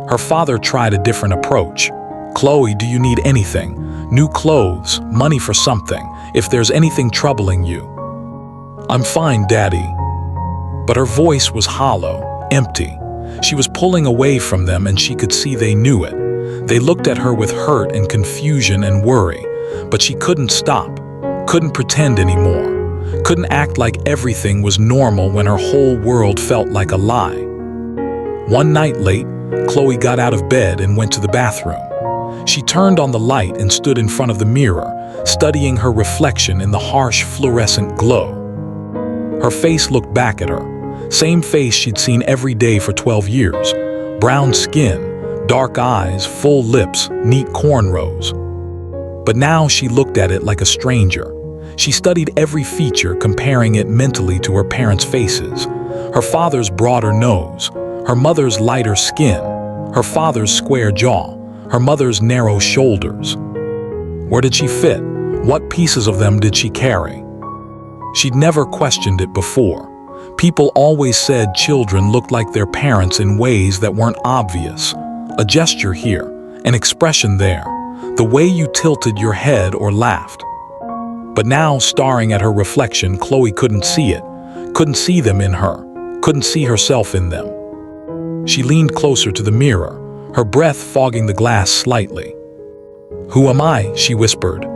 Her father tried a different approach. "Chloe, do you need anything? New clothes, money for something, if there's anything troubling you?" "I'm fine, Daddy." But her voice was hollow, empty. She was pulling away from them, and she could see they knew it. They looked at her with hurt and confusion and worry, but she couldn't stop, couldn't pretend anymore, couldn't act like everything was normal when her whole world felt like a lie. One night late, Chloe got out of bed and went to the bathroom. She turned on the light and stood in front of the mirror, studying her reflection in the harsh fluorescent glow. Her face looked back at her, same face she'd seen every day for 12 years. Brown skin, dark eyes, full lips, neat cornrows. But now she looked at it like a stranger. She studied every feature, comparing it mentally to her parents' faces. Her father's broader nose, her mother's lighter skin, her father's square jaw, her mother's narrow shoulders. Where did she fit? What pieces of them did she carry? She'd never questioned it before. People always said children looked like their parents in ways that weren't obvious. A gesture here, an expression there, the way you tilted your head or laughed. But now, staring at her reflection, Chloe couldn't see it, couldn't see them in her, couldn't see herself in them. She leaned closer to the mirror, her breath fogging the glass slightly. "Who am I?" she whispered.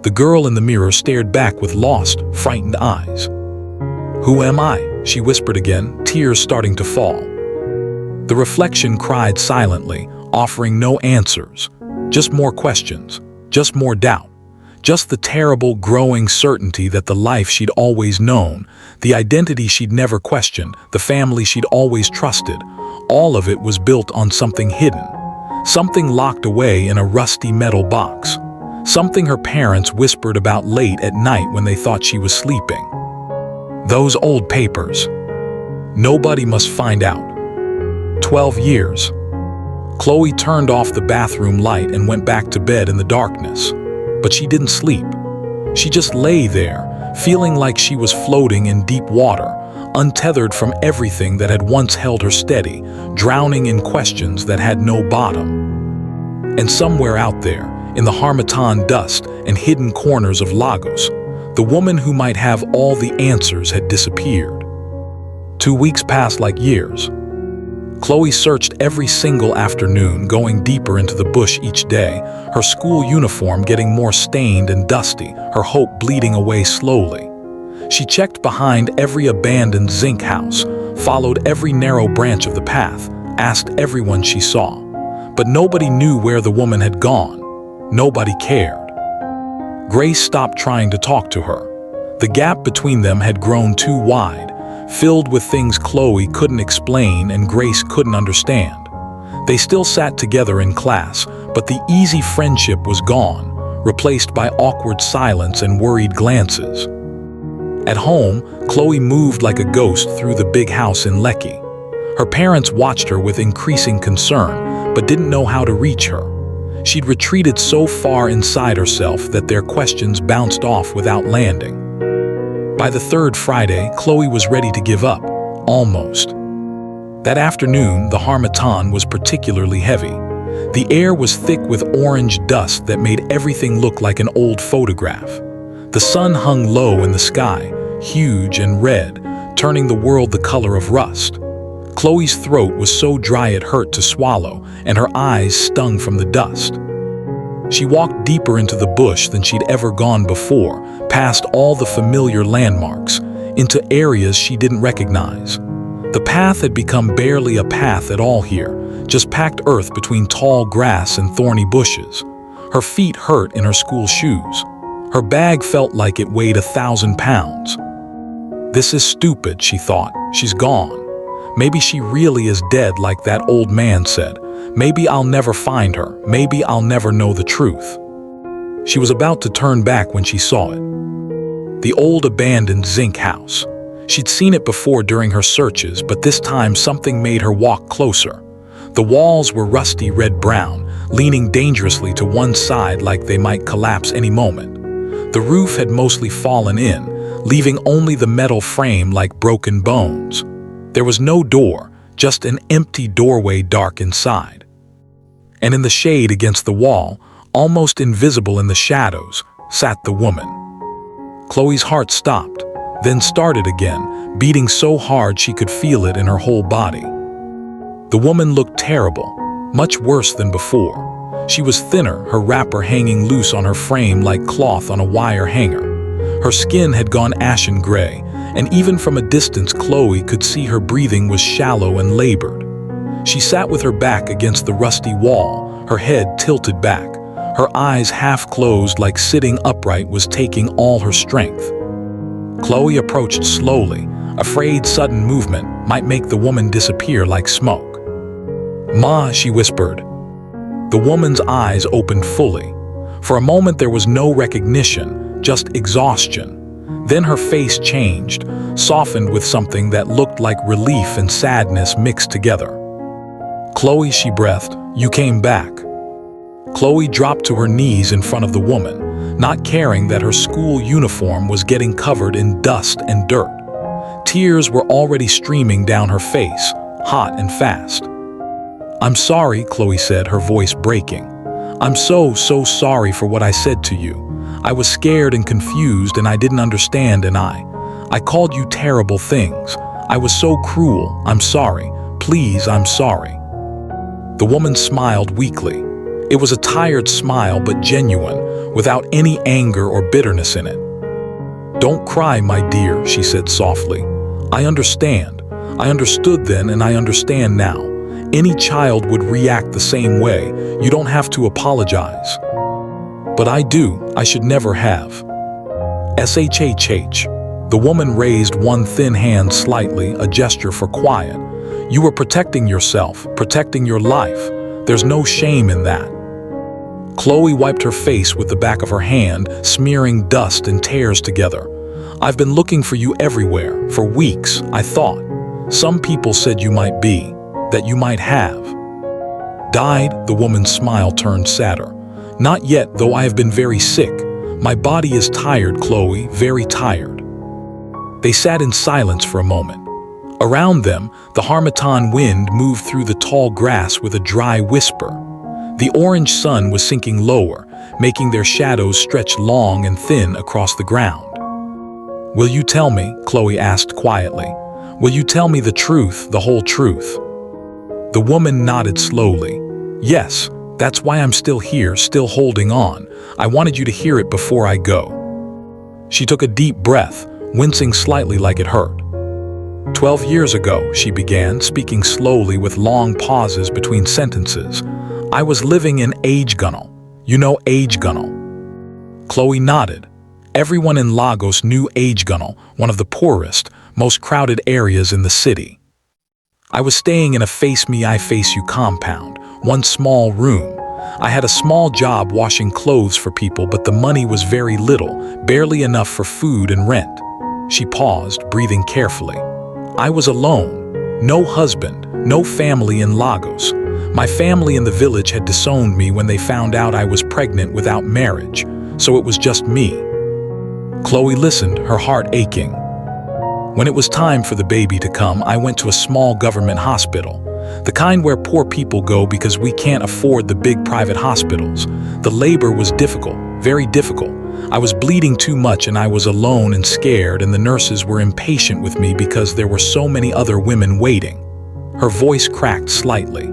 The girl in the mirror stared back with lost, frightened eyes. "Who am I?" she whispered again, tears starting to fall. The reflection cried silently, offering no answers, just more questions, just more doubt, just the terrible, growing certainty that the life she'd always known, the identity she'd never questioned, the family she'd always trusted, all of it was built on something hidden, something locked away in a rusty metal box, something her parents whispered about late at night when they thought she was sleeping. Those old papers. Nobody must find out. 12 years. Chloe turned off the bathroom light and went back to bed in the darkness. But she didn't sleep. She just lay there, feeling like she was floating in deep water, untethered from everything that had once held her steady, drowning in questions that had no bottom. And somewhere out there, in the Harmattan dust and hidden corners of Lagos, the woman who might have all the answers had disappeared. 2 weeks passed like years. Chloe searched every single afternoon, going deeper into the bush each day, her school uniform getting more stained and dusty, her hope bleeding away slowly. She checked behind every abandoned zinc house, followed every narrow branch of the path, asked everyone she saw. But nobody knew where the woman had gone. Nobody cared. Grace stopped trying to talk to her. The gap between them had grown too wide, filled with things Chloe couldn't explain and Grace couldn't understand. They still sat together in class, but the easy friendship was gone, replaced by awkward silence and worried glances. At home, Chloe moved like a ghost through the big house in Lekki. Her parents watched her with increasing concern, but didn't know how to reach her. She'd retreated so far inside herself that their questions bounced off without landing. By the third Friday, Chloe was ready to give up, almost. That afternoon, the Harmattan was particularly heavy. The air was thick with orange dust that made everything look like an old photograph. The sun hung low in the sky, huge and red, turning the world the color of rust. Chloe's throat was so dry it hurt to swallow, and her eyes stung from the dust. She walked deeper into the bush than she'd ever gone before, past all the familiar landmarks, into areas she didn't recognize. The path had become barely a path at all here, just packed earth between tall grass and thorny bushes. Her feet hurt in her school shoes. Her bag felt like it weighed 1,000 pounds. This is stupid, she thought. She's gone. Maybe she really is dead like that old man said. Maybe I'll never find her. Maybe I'll never know the truth. She was about to turn back when she saw it. The old abandoned zinc house. She'd seen it before during her searches, but this time something made her walk closer. The walls were rusty red-brown, leaning dangerously to one side like they might collapse any moment. The roof had mostly fallen in, leaving only the metal frame like broken bones. There was no door, just an empty doorway dark inside. And in the shade against the wall, almost invisible in the shadows, sat the woman. Chloe's heart stopped, then started again, beating so hard she could feel it in her whole body. The woman looked terrible, much worse than before. She was thinner, her wrapper hanging loose on her frame like cloth on a wire hanger. Her skin had gone ashen gray, and even from a distance Chloe could see her breathing was shallow and labored. She sat with her back against the rusty wall, her head tilted back, her eyes half closed like sitting upright was taking all her strength. Chloe approached slowly, afraid sudden movement might make the woman disappear like smoke. "Ma," she whispered. The woman's eyes opened fully. For a moment there was no recognition, just exhaustion. Then her face changed, softened with something that looked like relief and sadness mixed together. "Chloe," she breathed, "you came back." Chloe dropped to her knees in front of the woman, not caring that her school uniform was getting covered in dust and dirt. Tears were already streaming down her face, hot and fast. "I'm sorry," Chloe said, her voice breaking. "I'm so sorry for what I said to you. I was scared and confused and I didn't understand and I called you terrible things. I was so cruel. I'm sorry. Please, I'm sorry." The woman smiled weakly. It was a tired smile but genuine, without any anger or bitterness in it. "Don't cry, my dear," she said softly. "I understand. I understood then and I understand now. Any child would react the same way. You don't have to apologize." "But I do. I should never have." "Shh." The woman raised one thin hand slightly, a gesture for quiet. "You were protecting yourself, protecting your life. There's no shame in that." Chloe wiped her face with the back of her hand, smearing dust and tears together. "I've been looking for you everywhere, for weeks, I thought. Some people said you might be, that you might have." "Died?" The woman's smile turned sadder. "Not yet, though I have been very sick. My body is tired, Chloe, very tired." They sat in silence for a moment. Around them, the harmattan wind moved through the tall grass with a dry whisper. The orange sun was sinking lower, making their shadows stretch long and thin across the ground. "Will you tell me?" Chloe asked quietly. "Will you tell me the truth, the whole truth?" The woman nodded slowly. "Yes, that's why I'm still here, still holding on. I wanted you to hear it before I go." She took a deep breath, wincing slightly like it hurt. 12 years ago, she began, speaking slowly with long pauses between sentences. "I was living in Agegunnel. You know Agegunnel?" Chloe nodded. Everyone in Lagos knew Agegunnel, one of the poorest, most crowded areas in the city. "I was staying in a Face Me, I Face You compound, one small room. I had a small job washing clothes for people, but the money was very little, barely enough for food and rent." She paused, breathing carefully. "I was alone. No husband, no family in Lagos. My family in the village had disowned me when they found out I was pregnant without marriage, so it was just me." Chloe listened, her heart aching. "When it was time for the baby to come, I went to a small government hospital. The kind where poor people go because we can't afford the big private hospitals. The labor was difficult, very difficult. I was bleeding too much and I was alone and scared, and the nurses were impatient with me because there were so many other women waiting." Her voice cracked slightly.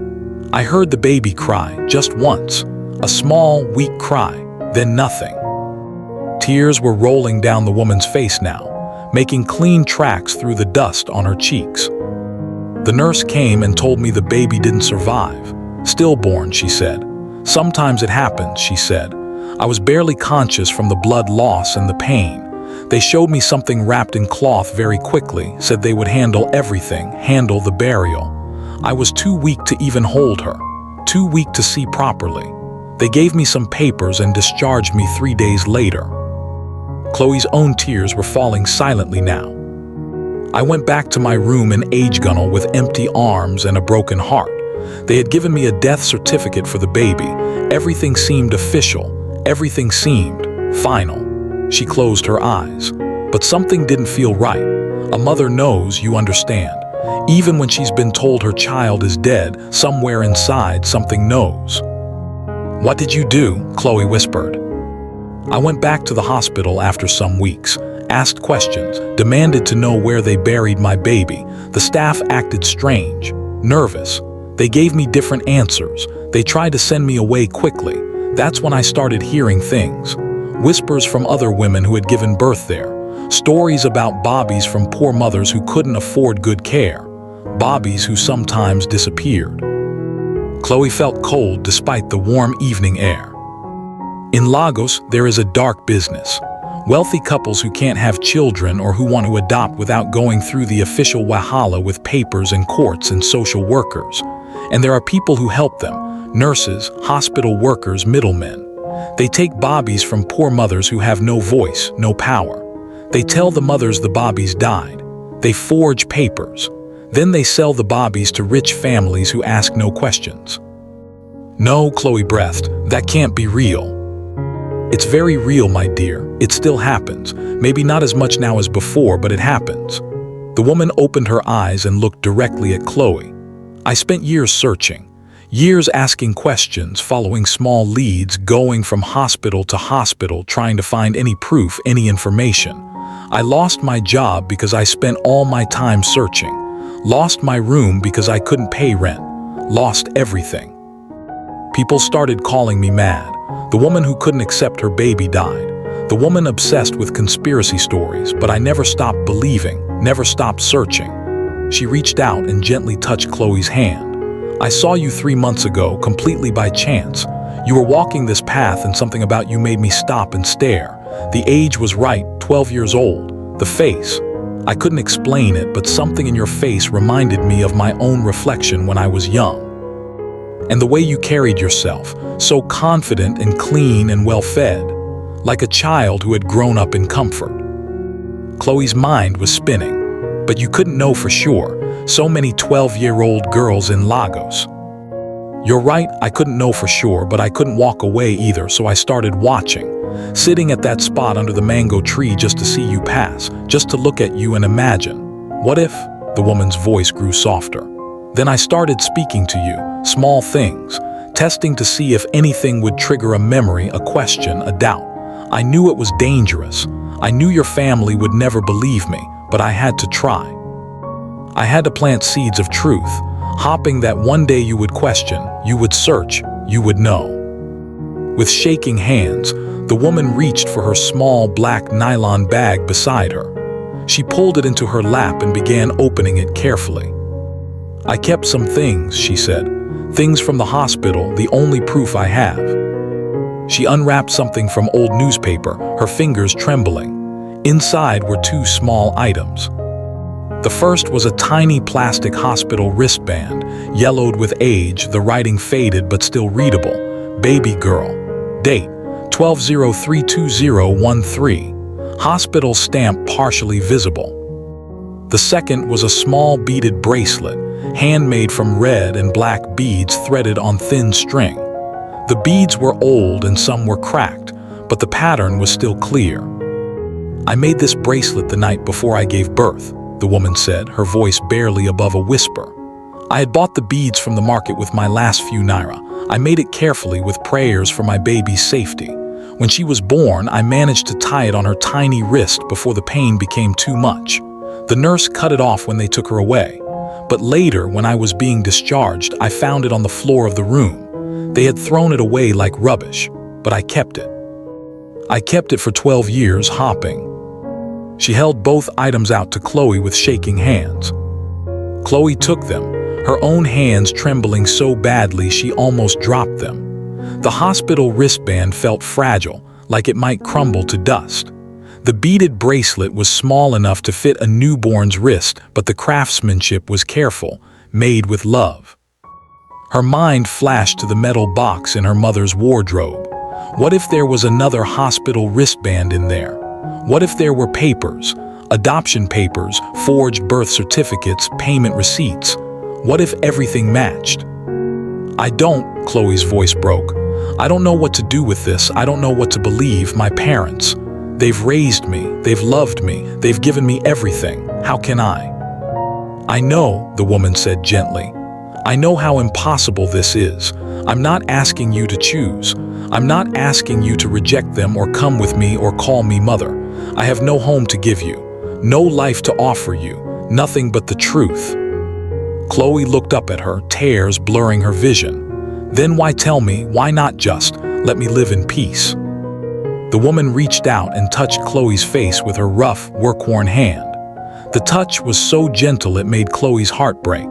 "I heard the baby cry, just once. A small, weak cry, then nothing." Tears were rolling down the woman's face now, making clean tracks through the dust on her cheeks. "The nurse came and told me the baby didn't survive. Stillborn," she said. "Sometimes it happens," she said. "I was barely conscious from the blood loss and the pain. They showed me something wrapped in cloth very quickly, said they would handle everything, handle the burial. I was too weak to even hold her, too weak to see properly. They gave me some papers and discharged me 3 days later. Chloe's own tears were falling silently now. I went back to my room in Agegunnel with empty arms and a broken heart. They had given me a death certificate for the baby. Everything seemed official. Everything seemed final. She closed her eyes. But something didn't feel right. A mother knows, you understand. Even when she's been told her child is dead, somewhere inside something knows. "What did you do?" Chloe whispered. I went back to the hospital after some weeks, asked questions, demanded to know where they buried my baby. The staff acted strange, nervous. They gave me different answers. They tried to send me away quickly. That's when I started hearing things. Whispers from other women who had given birth there. Stories about Bobbies from poor mothers who couldn't afford good care. Bobbies who sometimes disappeared. Chloe felt cold despite the warm evening air. In Lagos, there is a dark business. Wealthy couples who can't have children or who want to adopt without going through the official wahala with papers and courts and social workers. And there are people who help them, nurses, hospital workers, middlemen. They take Bobbies from poor mothers who have no voice, no power. They tell the mothers the Bobbies died. They forge papers. Then they sell the Bobbies to rich families who ask no questions. "No," Chloe breathed, "that can't be real." "It's very real, my dear. It still happens. Maybe not as much now as before, but it happens." The woman opened her eyes and looked directly at Chloe. "I spent years searching. Years asking questions, following small leads, going from hospital to hospital, trying to find any proof, any information. I lost my job because I spent all my time searching. Lost my room because I couldn't pay rent. Lost everything. People started calling me mad. The woman who couldn't accept her baby died. The woman obsessed with conspiracy stories, but I never stopped believing, never stopped searching." She reached out and gently touched Chloe's hand. "I saw you 3 months ago, completely by chance. You were walking this path and something about you made me stop and stare. The age was right, 12 years old. The face. I couldn't explain it, but something in your face reminded me of my own reflection when I was young. And the way you carried yourself, so confident and clean and well-fed, like a child who had grown up in comfort." Chloe's mind was spinning. "But you couldn't know for sure. So many 12-year-old girls in Lagos." "You're right, I couldn't know for sure, but I couldn't walk away either, so I started watching. Sitting at that spot under the mango tree just to see you pass, just to look at you and imagine. What if?" The woman's voice grew softer. "Then I started speaking to you, small things, testing to see if anything would trigger a memory, a question, a doubt. I knew it was dangerous. I knew your family would never believe me, but I had to try. I had to plant seeds of truth, hoping that one day you would question, you would search, you would know." With shaking hands, the woman reached for her small black nylon bag beside her. She pulled it into her lap and began opening it carefully. "I kept some things," she said. "Things from the hospital, the only proof I have." She unwrapped something from old newspaper, her fingers trembling. Inside were 2 small items. The first was a tiny plastic hospital wristband, yellowed with age, the writing faded but still readable. "Baby girl. Date, 12/03/2013. Hospital stamp partially visible." The second was a small beaded bracelet, handmade from red and black beads threaded on thin string. The beads were old and some were cracked, but the pattern was still clear. "I made this bracelet the night before I gave birth," the woman said, her voice barely above a whisper. "I had bought the beads from the market with my last few naira. I made it carefully with prayers for my baby's safety. When she was born, I managed to tie it on her tiny wrist before the pain became too much. The nurse cut it off when they took her away. But later, when I was being discharged, I found it on the floor of the room. They had thrown it away like rubbish, but I kept it. I kept it for 12 years, hopping." She held both items out to Chloe with shaking hands. Chloe took them, her own hands trembling so badly she almost dropped them. The hospital wristband felt fragile, like it might crumble to dust. The beaded bracelet was small enough to fit a newborn's wrist, but the craftsmanship was careful, made with love. Her mind flashed to the metal box in her mother's wardrobe. What if there was another hospital wristband in there? What if there were papers, adoption papers, forged birth certificates, payment receipts? What if everything matched? I don't, Chloe's voice broke. I don't know what to do with this. I don't know what to believe. My parents, they've raised me, they've loved me, they've given me everything. How can I? I know, the woman said gently. I know how impossible this is. I'm not asking you to choose. I'm not asking you to reject them or come with me or call me mother. I have no home to give you, no life to offer you, nothing but the truth. Chloe looked up at her, tears blurring her vision. Then why tell me, why not just let me live in peace? The woman reached out and touched Chloe's face with her rough, work-worn hand. The touch was so gentle it made Chloe's heart break.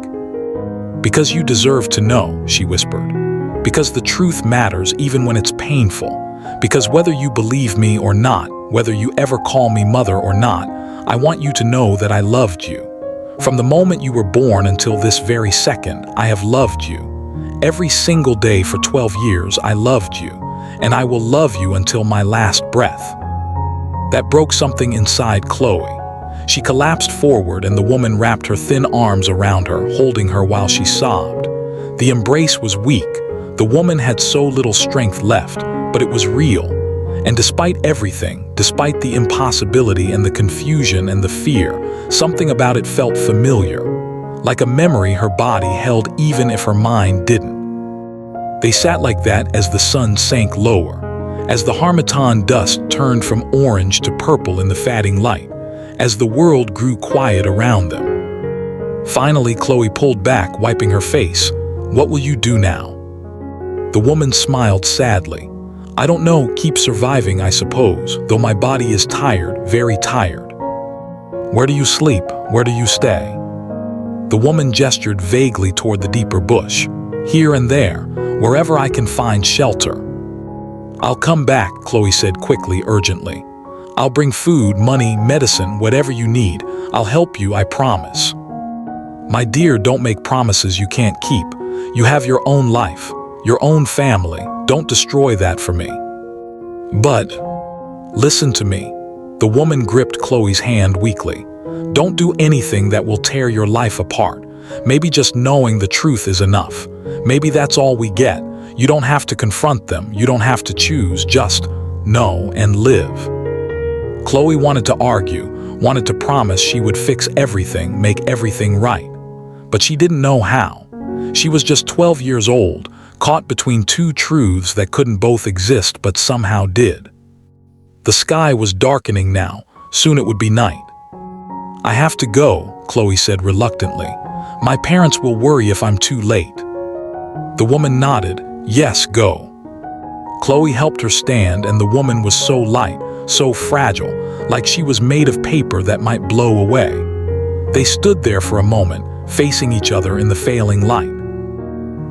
Because you deserve to know, she whispered. Because the truth matters even when it's painful. Because whether you believe me or not, whether you ever call me mother or not, I want you to know that I loved you. From the moment you were born until this very second, I have loved you. Every single day for 12 years, I loved you, and I will love you until my last breath. That broke something inside Chloe. She collapsed forward and the woman wrapped her thin arms around her, holding her while she sobbed. The embrace was weak. The woman had so little strength left, but it was real. And despite everything, despite the impossibility and the confusion and the fear, something about it felt familiar, like a memory her body held even if her mind didn't. They sat like that as the sun sank lower, as the harmattan dust turned from orange to purple in the fading light, as the world grew quiet around them. Finally, Chloe pulled back, wiping her face. What will you do now? The woman smiled sadly. I don't know, keep surviving, I suppose, though my body is tired, very tired. Where do you sleep? Where do you stay? The woman gestured vaguely toward the deeper bush. Here and there, wherever I can find shelter. I'll come back, Chloe said quickly, urgently. I'll bring food, money, medicine, whatever you need. I'll help you, I promise. My dear, don't make promises you can't keep. You have your own life, your own family. Don't destroy that for me. But, listen to me. The woman gripped Chloe's hand weakly. Don't do anything that will tear your life apart. Maybe just knowing the truth is enough. Maybe that's all we get. You don't have to confront them. You don't have to choose. Just know and live. Chloe wanted to argue, wanted to promise she would fix everything, make everything right. But she didn't know how. She was just 12 years old, caught between two truths that couldn't both exist but somehow did. The sky was darkening now. Soon it would be night. I have to go, Chloe said reluctantly. My parents will worry if I'm too late. The woman nodded. Yes, go. Chloe helped her stand, and the woman was so light, so fragile, like she was made of paper that might blow away. They stood there for a moment, facing each other in the failing light.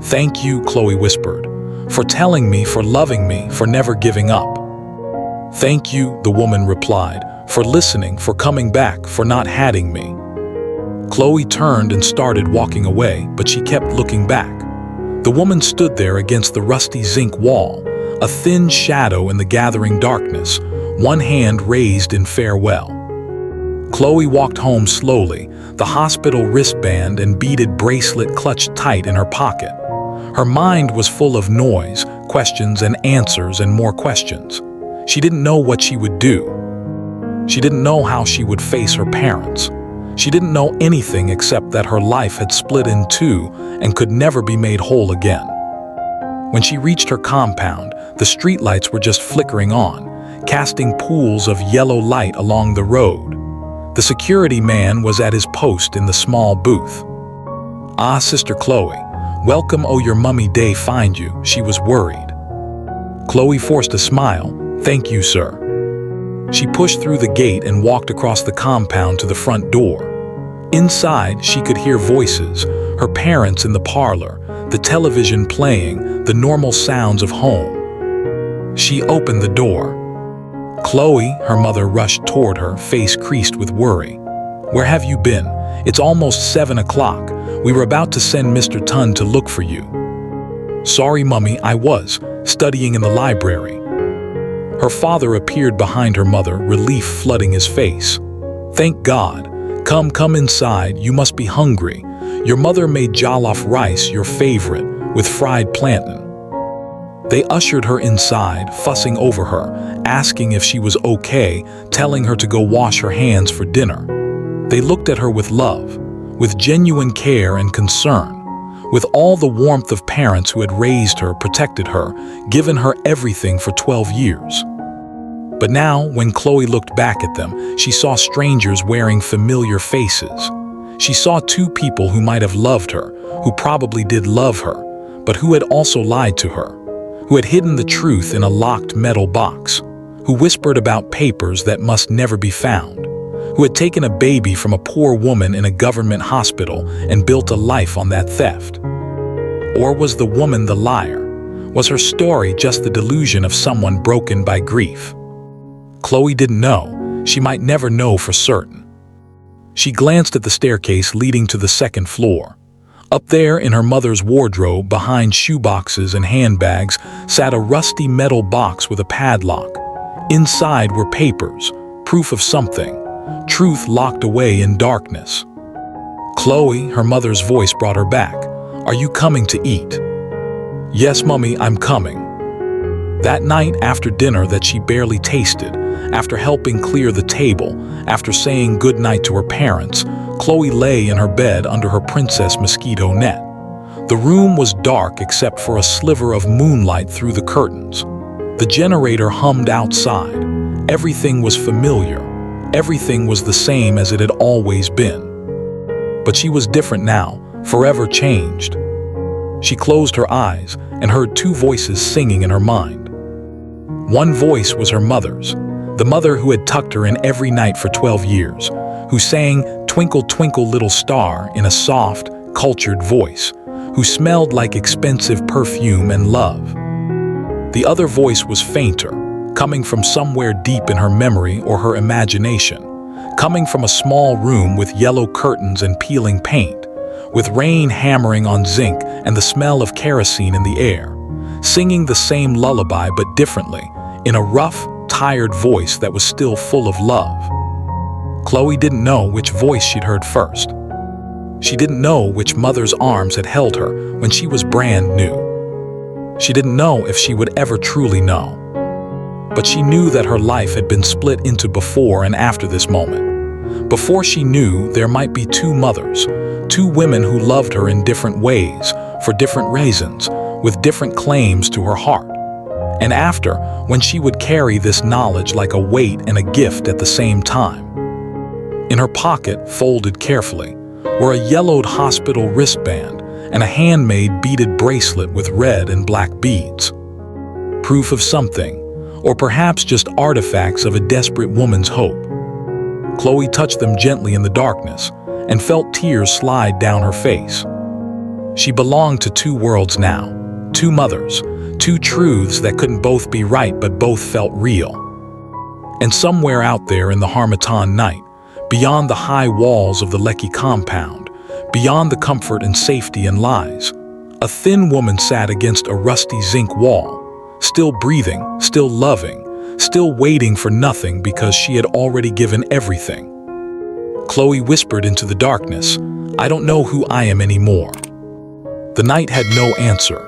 Thank you, Chloe whispered, for telling me, for loving me, for never giving up. Thank you, the woman replied, for listening, for coming back, for not hating me. Chloe turned and started walking away, but she kept looking back. The woman stood there against the rusty zinc wall, a thin shadow in the gathering darkness, one hand raised in farewell. Chloe walked home slowly, the hospital wristband and beaded bracelet clutched tight in her pocket. Her mind was full of noise, questions and answers and more questions. She didn't know what she would do. She didn't know how she would face her parents. She didn't know anything except that her life had split in two and could never be made whole again. When she reached her compound, the streetlights were just flickering on, casting pools of yellow light along the road. The security man was at his post in the small booth. Ah, Sister Chloe, welcome. Oh, your mummy day find you. She was worried. Chloe forced a smile. Thank you, sir. She pushed through the gate and walked across the compound to the front door. Inside, she could hear voices, her parents in the parlor, the television playing, the normal sounds of home. She opened the door. Chloe, her mother rushed toward her, face creased with worry. Where have you been? It's almost 7 o'clock. We were about to send Mr. Tun to look for you. "Sorry, Mummy, I was studying in the library." Her father appeared behind her mother, relief flooding his face. "Thank God. Come inside, you must be hungry. Your mother made jollof rice, your favorite, with fried plantain." They ushered her inside, fussing over her, asking if she was okay, telling her to go wash her hands for dinner. They looked at her with love, with genuine care and concern, with all the warmth of parents who had raised her, protected her, given her everything for 12 years. But now, when Chloe looked back at them, she saw strangers wearing familiar faces. She saw two people who might have loved her, who probably did love her, but who had also lied to her, who had hidden the truth in a locked metal box, who whispered about papers that must never be found, who had taken a baby from a poor woman in a government hospital and built a life on that theft. Or was the woman the liar? Was her story just the delusion of someone broken by grief? Chloe didn't know. She might never know for certain. She glanced at the staircase leading to the second floor. Up there in her mother's wardrobe, behind shoeboxes and handbags, sat a rusty metal box with a padlock. Inside were papers, proof of something, truth locked away in darkness. "Chloe," her mother's voice brought her back. "Are you coming to eat?" "Yes, Mummy, I'm coming." That night after dinner that she barely tasted, after helping clear the table, after saying goodnight to her parents, Chloe lay in her bed under her princess mosquito net. The room was dark except for a sliver of moonlight through the curtains. The generator hummed outside. Everything was familiar. Everything was the same as it had always been. But she was different now, forever changed. She closed her eyes and heard two voices singing in her mind. One voice was her mother's, the mother who had tucked her in every night for 12 years, who sang "Twinkle, Twinkle, Little Star" in a soft, cultured voice, who smelled like expensive perfume and love. The other voice was fainter, coming from somewhere deep in her memory or her imagination, coming from a small room with yellow curtains and peeling paint, with rain hammering on zinc and the smell of kerosene in the air, singing the same lullaby but differently, in a rough, tired voice that was still full of love. Chloe didn't know which voice she'd heard first. She didn't know which mother's arms had held her when she was brand new. She didn't know if she would ever truly know. But she knew that her life had been split into before and after this moment. Before she knew there might be two mothers, two women who loved her in different ways, for different reasons, with different claims to her heart. And after, when she would carry this knowledge like a weight and a gift at the same time. In her pocket, folded carefully, were a yellowed hospital wristband and a handmade beaded bracelet with red and black beads. Proof of something, or perhaps just artifacts of a desperate woman's hope. Chloe touched them gently in the darkness and felt tears slide down her face. She belonged to two worlds now, two mothers, two truths that couldn't both be right but both felt real. And somewhere out there in the Harmattan night, beyond the high walls of the Lecky compound, beyond the comfort and safety and lies, a thin woman sat against a rusty zinc wall, still breathing, still loving, still waiting for nothing because she had already given everything. Chloe whispered into the darkness, "I don't know who I am anymore." The night had no answer.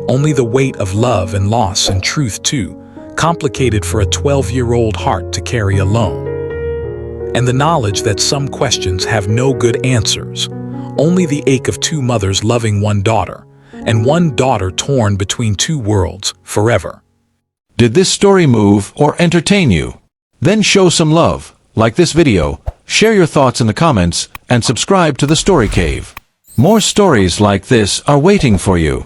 Only the weight of love and loss and truth too, complicated for a 12-year-old heart to carry alone. And the knowledge that some questions have no good answers, only the ache of two mothers loving one daughter, and one daughter torn between two worlds forever. Did this story move or entertain you? Then show some love, like this video, share your thoughts in the comments, and subscribe to the Story Cave. More stories like this are waiting for you.